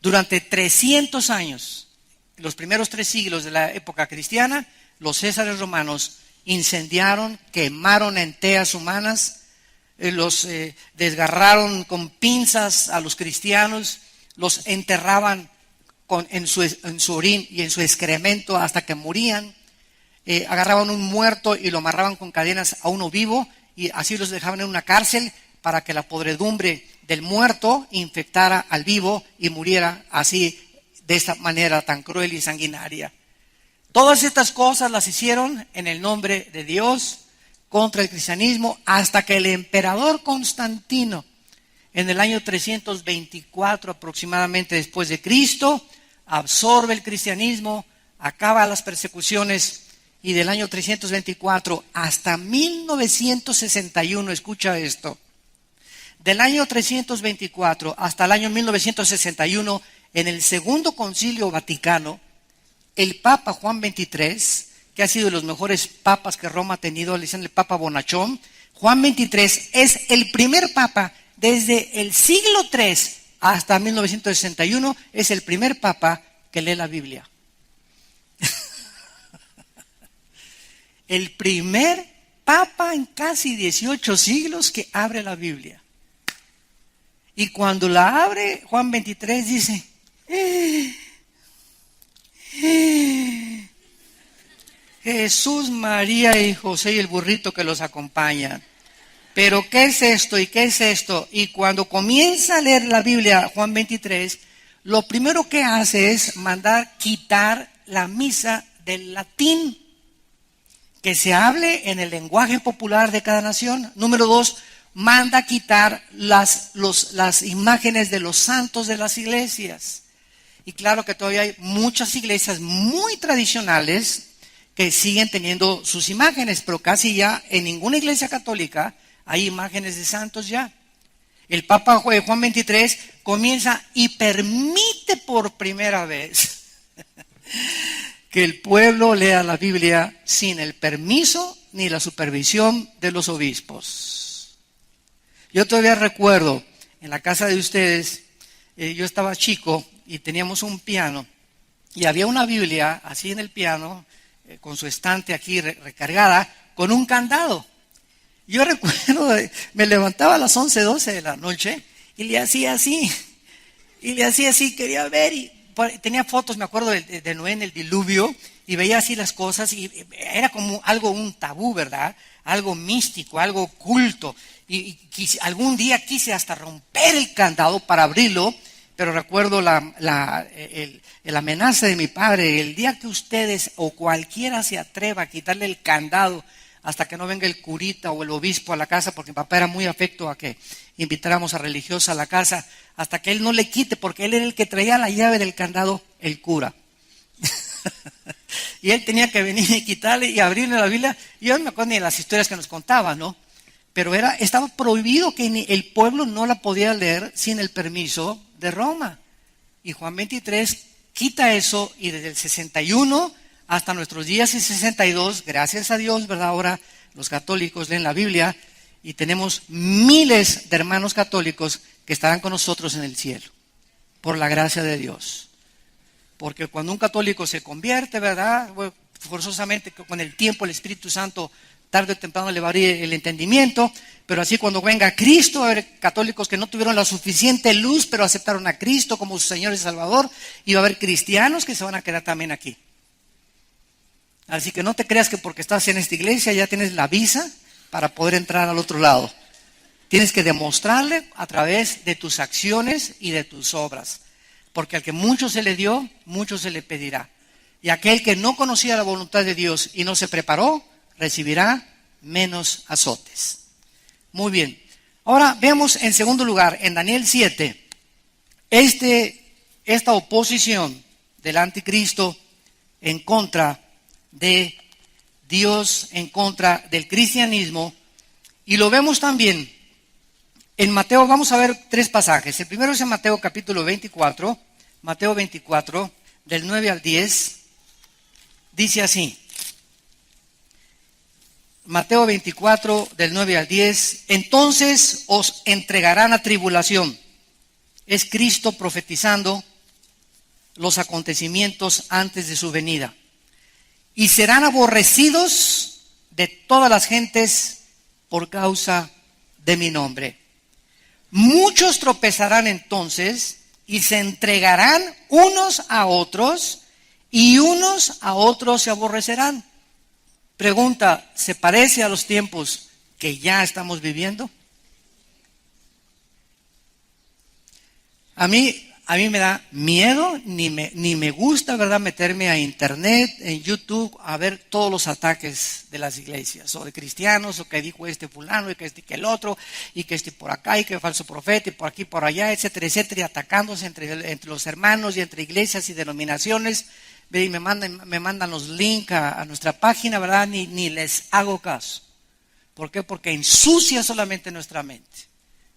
[SPEAKER 1] Durante 300 años, los primeros 3 siglos de la época cristiana, los césares romanos incendiaron, quemaron enteras humanas, los desgarraron con pinzas a los cristianos, los enterraban en su orín y en su excremento hasta que morían. Agarraban un muerto y lo amarraban con cadenas a uno vivo y así los dejaban en una cárcel para que la podredumbre del muerto infectara al vivo y muriera así, de esta manera tan cruel y sanguinaria. Todas estas cosas las hicieron en el nombre de Dios contra el cristianismo, hasta que el emperador Constantino, en el año 324 aproximadamente después de Cristo, absorbe el cristianismo, acaba las persecuciones y del año 324 hasta 1961, escucha esto, del año 324 hasta el año 1961, en el Segundo Concilio Vaticano, el Papa Juan XXIII, que ha sido de los mejores papas que Roma ha tenido, le dicen el Papa Bonachón, Juan XXIII es el primer papa desde el siglo III hasta 1961, es el primer papa que lee la Biblia. El primer papa en casi 18 siglos que abre la Biblia. Y cuando la abre, Juan XXIII dice, Jesús, María y José y el burrito que los acompañan. Pero ¿qué es esto y qué es esto? Y cuando comienza a leer la Biblia, Juan XXIII, lo primero que hace es mandar quitar la misa del latín, que se hable en el lenguaje popular de cada nación. Número 2, manda quitar las imágenes de los santos de las iglesias. Y claro que todavía hay muchas iglesias muy tradicionales que siguen teniendo sus imágenes, pero casi ya en ninguna iglesia católica hay imágenes de santos ya. El Papa Juan XXIII comienza y permite por primera vez que el pueblo lea la Biblia sin el permiso ni la supervisión de los obispos. Yo todavía recuerdo, en la casa de ustedes, yo estaba chico y teníamos un piano y había una Biblia así en el piano, con su estante aquí recargada, con un candado. Yo recuerdo, me levantaba a las 11, 12 de la noche y le hacía así, quería ver y tenía fotos, me acuerdo de Noé en el diluvio y veía así las cosas y era como algo, un tabú, ¿verdad? Algo místico, algo oculto y algún día quise hasta romper el candado para abrirlo, pero recuerdo la amenaza de mi padre, el día que ustedes o cualquiera se atreva a quitarle el candado hasta que no venga el curita o el obispo a la casa, porque mi papá era muy afecto a que invitáramos a religiosa a la casa, hasta que él no le quite, porque él era el que traía la llave del candado, el cura. Y él tenía que venir y quitarle y abrirle la Biblia. Yo no me acuerdo ni de las historias que nos contaba, ¿no? Pero estaba prohibido que el pueblo no la podía leer sin el permiso de Roma. Y Juan XXIII quita eso y desde el 61 hasta nuestros días y 62, gracias a Dios, ¿verdad? Ahora los católicos leen la Biblia y tenemos miles de hermanos católicos que estarán con nosotros en el cielo, por la gracia de Dios. Porque cuando un católico se convierte, ¿verdad? Bueno, forzosamente con el tiempo el Espíritu Santo tarde o temprano le va a abrir el entendimiento, pero así cuando venga Cristo, va a haber católicos que no tuvieron la suficiente luz, pero aceptaron a Cristo como su Señor y Salvador, y va a haber cristianos que se van a quedar también aquí. Así que no te creas que porque estás en esta iglesia ya tienes la visa para poder entrar al otro lado. Tienes que demostrarle a través de tus acciones y de tus obras. Porque al que mucho se le dio, mucho se le pedirá. Y aquel que no conocía la voluntad de Dios y no se preparó, recibirá menos azotes. Muy bien. Ahora veamos en segundo lugar, en Daniel 7, esta oposición del anticristo en contra de Dios, en contra del cristianismo, y lo vemos también en Mateo. Vamos a ver 3 pasajes. El primero es en Mateo capítulo 24, Mateo 24, del 9 al 10, dice así. Mateo 24, del 9 al 10, entonces os entregarán a tribulación. Es Cristo profetizando los acontecimientos antes de su venida. Y serán aborrecidos de todas las gentes por causa de mi nombre. Muchos tropezarán entonces y se entregarán unos a otros y unos a otros se aborrecerán. Pregunta, ¿se parece a los tiempos que ya estamos viviendo? A mí a mí me da miedo, ni me gusta, ¿verdad?, meterme a internet, en YouTube, a ver todos los ataques de las iglesias, o de cristianos, o que dijo este fulano, y que este que el otro, y que este por acá, y que falso profeta, y por aquí, por allá, etcétera, etcétera, y atacándose entre los hermanos y entre iglesias y denominaciones. Y me mandan los links a nuestra página, ¿verdad? Ni les hago caso. ¿Por qué? Porque ensucia solamente nuestra mente.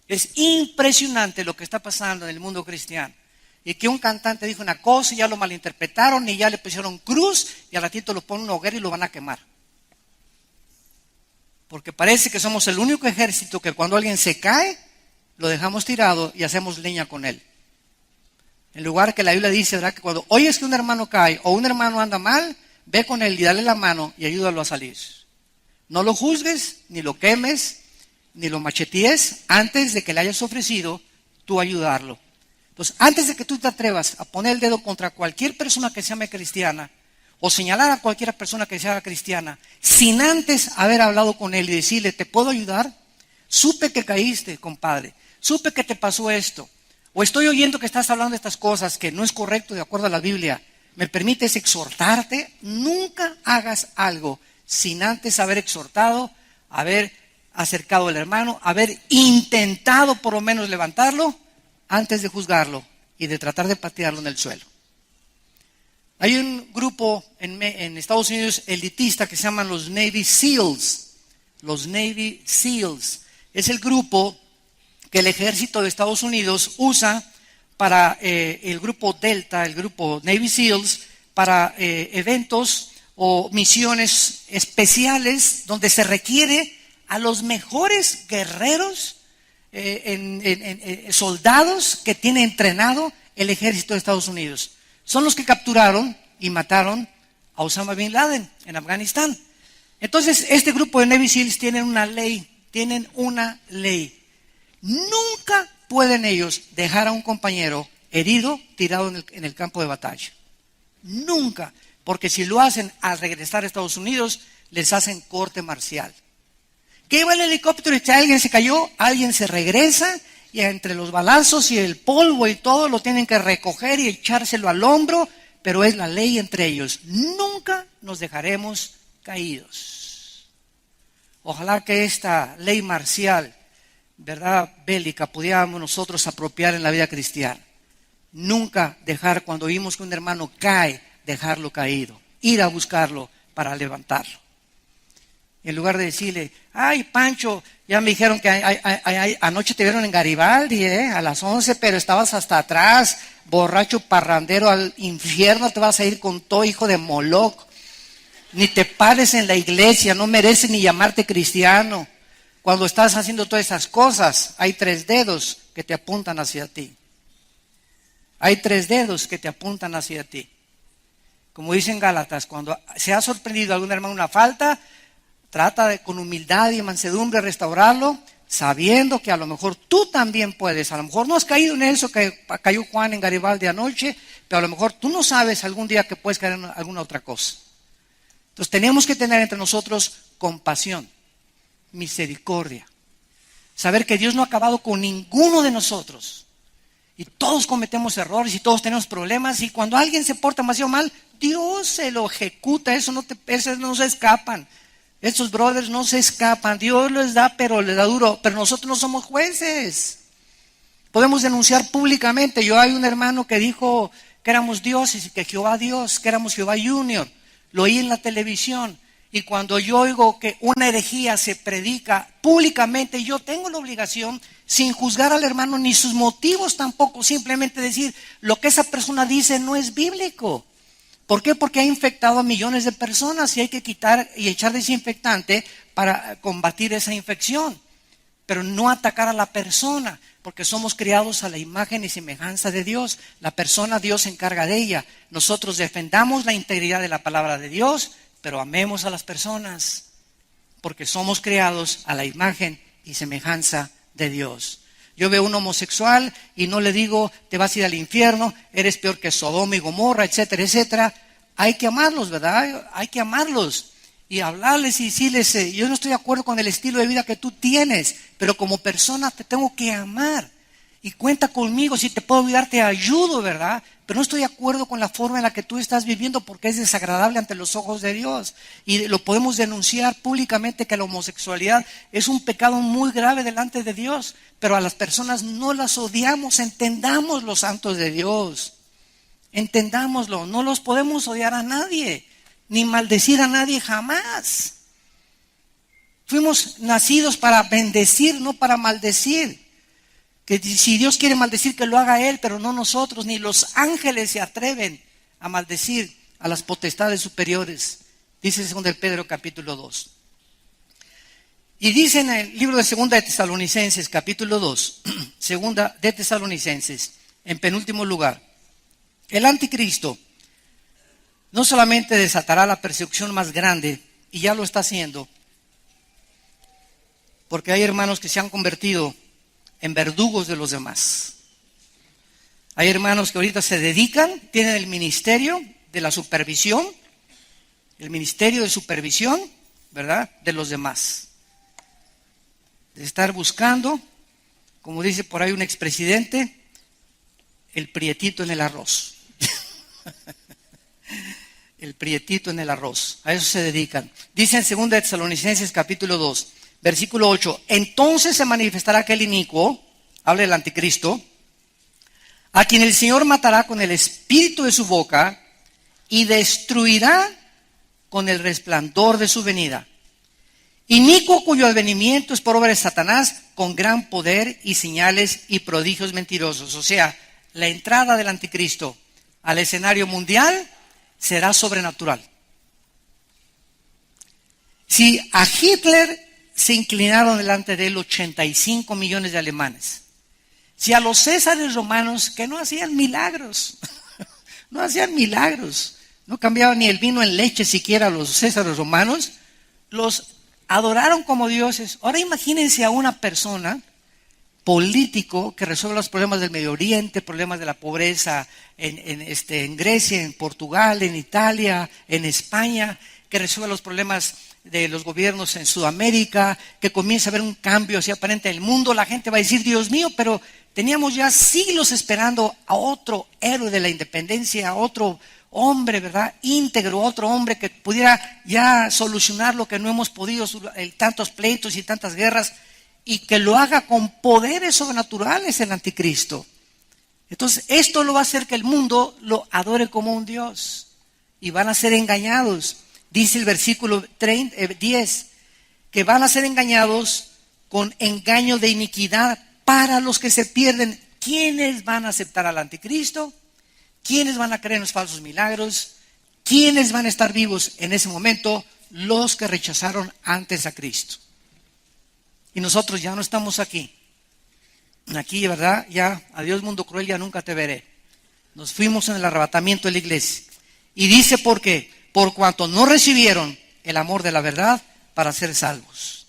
[SPEAKER 1] Es impresionante lo que está pasando en el mundo cristiano. Y que un cantante dijo una cosa y ya lo malinterpretaron y ya le pusieron cruz y al ratito lo ponen en una hoguera y lo van a quemar. Porque parece que somos el único ejército que cuando alguien se cae, lo dejamos tirado y hacemos leña con él. En lugar que la Biblia dice, ¿verdad?, que cuando oyes que un hermano cae o un hermano anda mal, ve con él y dale la mano y ayúdalo a salir. No lo juzgues, ni lo quemes, ni lo machetees antes de que le hayas ofrecido tú ayudarlo. Entonces, antes de que tú te atrevas a poner el dedo contra cualquier persona que se llame cristiana o señalar a cualquier persona que se haga cristiana, sin antes haber hablado con él y decirle, ¿te puedo ayudar? Supe que caíste, compadre. Supe que te pasó esto. O estoy oyendo que estás hablando de estas cosas que no es correcto de acuerdo a la Biblia. ¿Me permites exhortarte? Nunca hagas algo sin antes haber exhortado, haber acercado al hermano, haber intentado por lo menos levantarlo antes de juzgarlo y de tratar de patearlo en el suelo. Hay un grupo en Estados Unidos elitista que se llaman los Navy SEALs. Los Navy SEALs es el grupo que el ejército de Estados Unidos usa para el grupo Delta, el grupo Navy SEALs, para eventos o misiones especiales donde se requiere a los mejores guerreros, soldados que tiene entrenado el ejército de Estados Unidos. Son los que capturaron y mataron a Osama Bin Laden en Afganistán. Entonces, este grupo de Navy SEALs tienen una ley. Nunca pueden ellos dejar a un compañero herido tirado en el campo de batalla. Nunca. Porque si lo hacen al regresar a Estados Unidos, les hacen corte marcial. ¿Qué va el helicóptero? Y si alguien se cayó, alguien se regresa y entre los balazos y el polvo y todo lo tienen que recoger y echárselo al hombro, pero es la ley entre ellos. Nunca nos dejaremos caídos. Ojalá que esta ley marcial, ¿verdad?, bélica, pudiéramos nosotros apropiar en la vida cristiana. Nunca dejar, cuando vimos que un hermano cae, dejarlo caído. Ir a buscarlo para levantarlo. En lugar de decirle, ay, Pancho, ya me dijeron que anoche te vieron en Garibaldi, a las 11, pero estabas hasta atrás, borracho, parrandero, al infierno te vas a ir con todo, hijo de Moloch. Ni te pares en la iglesia, no mereces ni llamarte cristiano. Cuando estás haciendo todas esas cosas, hay 3 dedos que te apuntan hacia ti. Hay 3 dedos que te apuntan hacia ti. Como dicen Gálatas, cuando se ha sorprendido a algún hermano una falta, trata de con humildad y mansedumbre restaurarlo, sabiendo que a lo mejor tú también puedes. A lo mejor no has caído en eso que cayó Juan en Garibaldi anoche, pero a lo mejor tú no sabes algún día que puedes caer en alguna otra cosa. Entonces tenemos que tener entre nosotros compasión, misericordia. Saber que Dios no ha acabado con ninguno de nosotros. Y todos cometemos errores y todos tenemos problemas. Y cuando alguien se porta demasiado mal, Dios se lo ejecuta. Esos no se escapan. Estos brothers no se escapan. Dios les da, pero les da duro. Pero nosotros no somos jueces. Podemos denunciar públicamente. Hay un hermano que dijo que éramos dioses y que Jehová Dios, que éramos Jehová Junior. Lo oí en la televisión. Y cuando yo oigo que una herejía se predica públicamente, yo tengo la obligación, sin juzgar al hermano ni sus motivos tampoco, simplemente decir, lo que esa persona dice no es bíblico. ¿Por qué? Porque ha infectado a millones de personas y hay que quitar y echar desinfectante para combatir esa infección. Pero no atacar a la persona, porque somos criados a la imagen y semejanza de Dios. La persona, Dios se encarga de ella. Nosotros defendamos la integridad de la palabra de Dios, pero amemos a las personas, porque somos creados a la imagen y semejanza de Dios. Yo veo un homosexual y no le digo, te vas a ir al infierno, eres peor que Sodoma y Gomorra, etcétera, etcétera. Hay que amarlos, ¿verdad? Hay que amarlos y hablarles y decirles, yo no estoy de acuerdo con el estilo de vida que tú tienes, pero como persona te tengo que amar. Y cuenta conmigo, si te puedo ayudar, te ayudo, ¿verdad? Pero no estoy de acuerdo con la forma en la que tú estás viviendo porque es desagradable ante los ojos de Dios. Y lo podemos denunciar públicamente que la homosexualidad es un pecado muy grave delante de Dios. Pero a las personas no las odiamos, entendamos los santos de Dios. Entendámoslo, no los podemos odiar a nadie, ni maldecir a nadie jamás. Fuimos nacidos para bendecir, no para maldecir. Que si Dios quiere maldecir, que lo haga Él, pero no nosotros, ni los ángeles se atreven a maldecir a las potestades superiores. Dice 2 de Pedro capítulo 2. Y dice en el libro de 2 de Tesalonicenses capítulo 2, 2 de Tesalonicenses, en penúltimo lugar, el anticristo no solamente desatará la persecución más grande, y ya lo está haciendo, porque hay hermanos que se han convertido en verdugos de los demás. Hay hermanos que ahorita se dedican, tienen el ministerio de la supervisión, el ministerio de supervisión, ¿verdad?, de los demás. De estar buscando, como dice por ahí un expresidente, el prietito en el arroz. El prietito en el arroz. A eso se dedican. Dice en 2 de Tesalonicenses capítulo 2, versículo 8, entonces se manifestará aquel inicuo, habla del anticristo, a quien el Señor matará con el espíritu de su boca y destruirá con el resplandor de su venida. Inicuo cuyo advenimiento es por obra de Satanás con gran poder y señales y prodigios mentirosos. O sea, la entrada del anticristo al escenario mundial será sobrenatural. Si a Hitler se inclinaron delante de él 85 millones de alemanes. Si a los césares romanos, que no hacían milagros, no hacían milagros, no cambiaban ni el vino en leche siquiera a los césares romanos, los adoraron como dioses. Ahora imagínense a una persona político que resuelve los problemas del Medio Oriente, problemas de la pobreza en Grecia, en Portugal, en Italia, en España, que resuelve los problemas de los gobiernos en Sudamérica, que comienza a haber un cambio así aparente en el mundo. La gente va a decir, Dios mío, pero teníamos ya siglos esperando a otro héroe de la independencia, a otro hombre, ¿verdad?, íntegro, otro hombre que pudiera ya solucionar lo que no hemos podido, tantos pleitos y tantas guerras, y que lo haga con poderes sobrenaturales el anticristo. Entonces esto lo va a hacer que el mundo lo adore como un Dios, y van a ser engañados. Dice el versículo 10, que van a ser engañados con engaño de iniquidad para los que se pierden. ¿Quiénes van a aceptar al anticristo? ¿Quiénes van a creer en los falsos milagros? ¿Quiénes van a estar vivos en ese momento? Los que rechazaron antes a Cristo. Y nosotros ya no estamos aquí. Aquí, ¿verdad? Ya, adiós mundo cruel, ya nunca te veré. Nos fuimos en el arrebatamiento de la iglesia. Y dice por qué. Por cuanto no recibieron el amor de la verdad para ser salvos.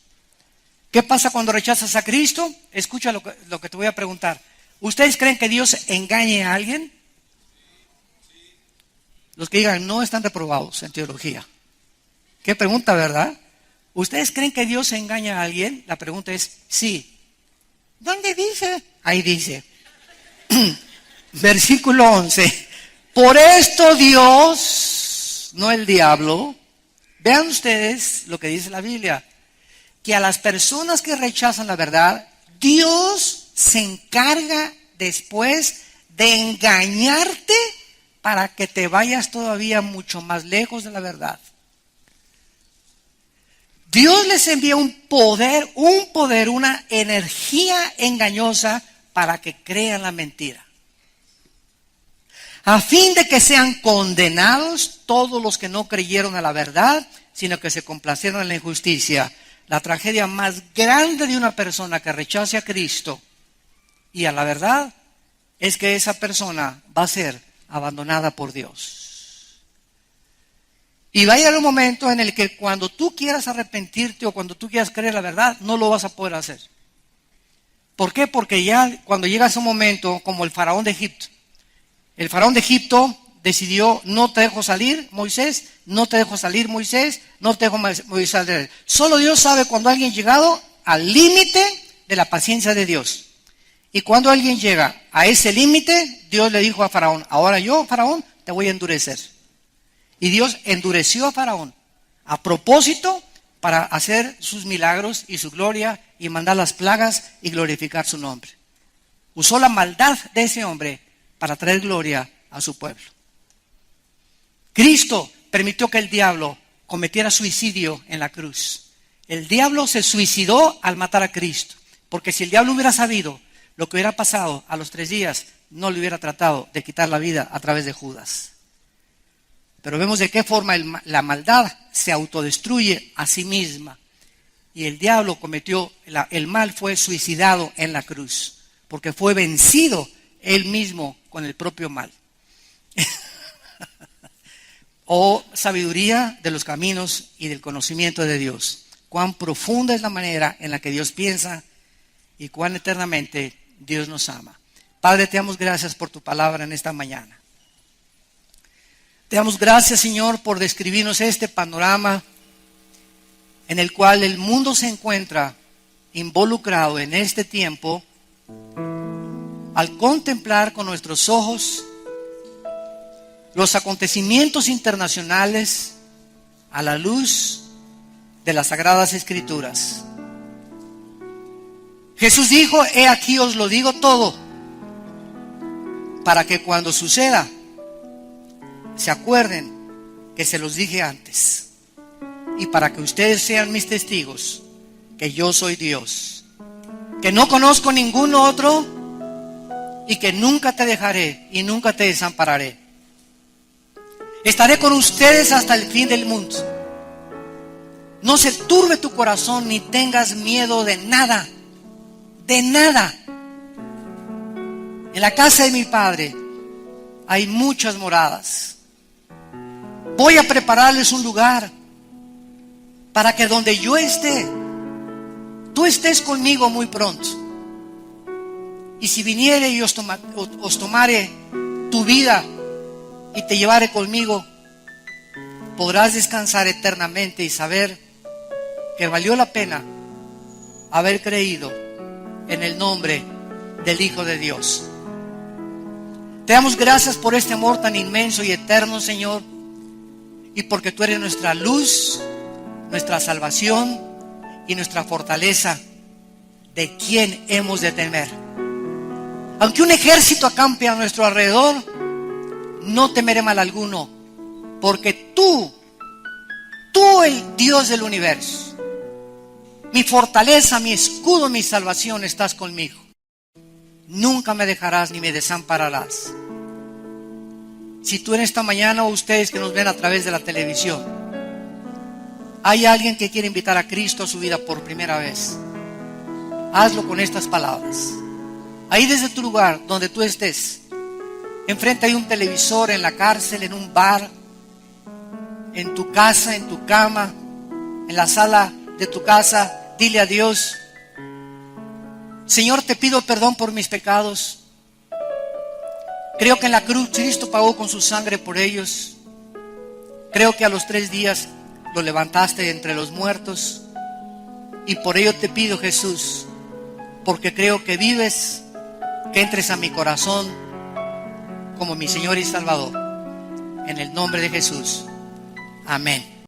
[SPEAKER 1] ¿Qué pasa cuando rechazas a Cristo? Escucha lo que te voy a preguntar. ¿Ustedes creen que Dios engañe a alguien? Los que digan no están reprobados en teología. ¿Qué pregunta, verdad? ¿Ustedes creen que Dios engaña a alguien? La pregunta es sí. ¿Dónde dice? Ahí dice. Versículo 11. Por esto Dios, no el diablo, vean ustedes lo que dice la Biblia, que a las personas que rechazan la verdad, Dios se encarga después de engañarte para que te vayas todavía mucho más lejos de la verdad. Dios les envía un poder, una energía engañosa para que crean la mentira. A fin de que sean condenados todos los que no creyeron a la verdad, sino que se complacieron en la injusticia. La tragedia más grande de una persona que rechace a Cristo y a la verdad es que esa persona va a ser abandonada por Dios. Y va a llegar un momento en el que cuando tú quieras arrepentirte o cuando tú quieras creer la verdad, no lo vas a poder hacer. ¿Por qué? Porque ya cuando llega ese momento, como el faraón de Egipto, el faraón de Egipto decidió, no te dejo salir, Moisés, no te dejo salir, Moisés, no te dejo salir. Solo Dios sabe cuando alguien ha llegado al límite de la paciencia de Dios. Y cuando alguien llega a ese límite, Dios le dijo a Faraón, ahora yo, Faraón, te voy a endurecer. Y Dios endureció a Faraón a propósito para hacer sus milagros y su gloria y mandar las plagas y glorificar su nombre. Usó la maldad de ese hombre para traer gloria a su pueblo. Cristo permitió que el diablo cometiera suicidio en la cruz. El diablo se suicidó al matar a Cristo, porque si el diablo hubiera sabido lo que hubiera pasado a los 3 días, no le hubiera tratado de quitar la vida a través de Judas. Pero vemos de qué forma la maldad se autodestruye a sí misma. Y el diablo el mal fue suicidado en la cruz, porque fue vencido él mismo con el propio mal. Oh, sabiduría de los caminos y del conocimiento de Dios. Cuán profunda es la manera en la que Dios piensa y cuán eternamente Dios nos ama. Padre, te damos gracias por tu palabra en esta mañana. Te damos gracias, Señor, por describirnos este panorama en el cual el mundo se encuentra involucrado en este tiempo al contemplar con nuestros ojos los acontecimientos internacionales a la luz de las Sagradas Escrituras. Jesús dijo, he aquí os lo digo todo, para que cuando suceda, se acuerden que se los dije antes, y para que ustedes sean mis testigos, que yo soy Dios, que no conozco ningún otro, y que nunca te dejaré y nunca te desampararé. Estaré con ustedes hasta el fin del mundo. No se turbe tu corazón ni tengas miedo de nada. De nada. En la casa de mi Padre hay muchas moradas. Voy a prepararles un lugar para que donde yo esté, tú estés conmigo muy pronto. Y si viniere y os tomare tu vida y te llevaré conmigo, podrás descansar eternamente y saber que valió la pena haber creído en el nombre del Hijo de Dios. Te damos gracias por este amor tan inmenso y eterno, Señor, y porque tú eres nuestra luz, nuestra salvación y nuestra fortaleza, de quien hemos de temer. Aunque un ejército acampe a nuestro alrededor, no temeré mal alguno, porque tú, el Dios del universo, mi fortaleza, mi escudo, mi salvación, estás conmigo. Nunca me dejarás ni me desampararás. Si tú en esta mañana, o ustedes que nos ven a través de la televisión, hay alguien que quiere invitar a Cristo a su vida por primera vez, hazlo con estas palabras. Ahí desde tu lugar, donde tú estés, enfrente hay un televisor, en la cárcel, en un bar, en tu casa, en tu cama, en la sala de tu casa, dile a Dios: Señor, te pido perdón por mis pecados. Creo que en la cruz Cristo pagó con su sangre por ellos. Creo que a los 3 días lo levantaste entre los muertos. Y por ello te pido, Jesús, porque creo que vives, que entres a mi corazón como mi Señor y Salvador. En el nombre de Jesús. Amén.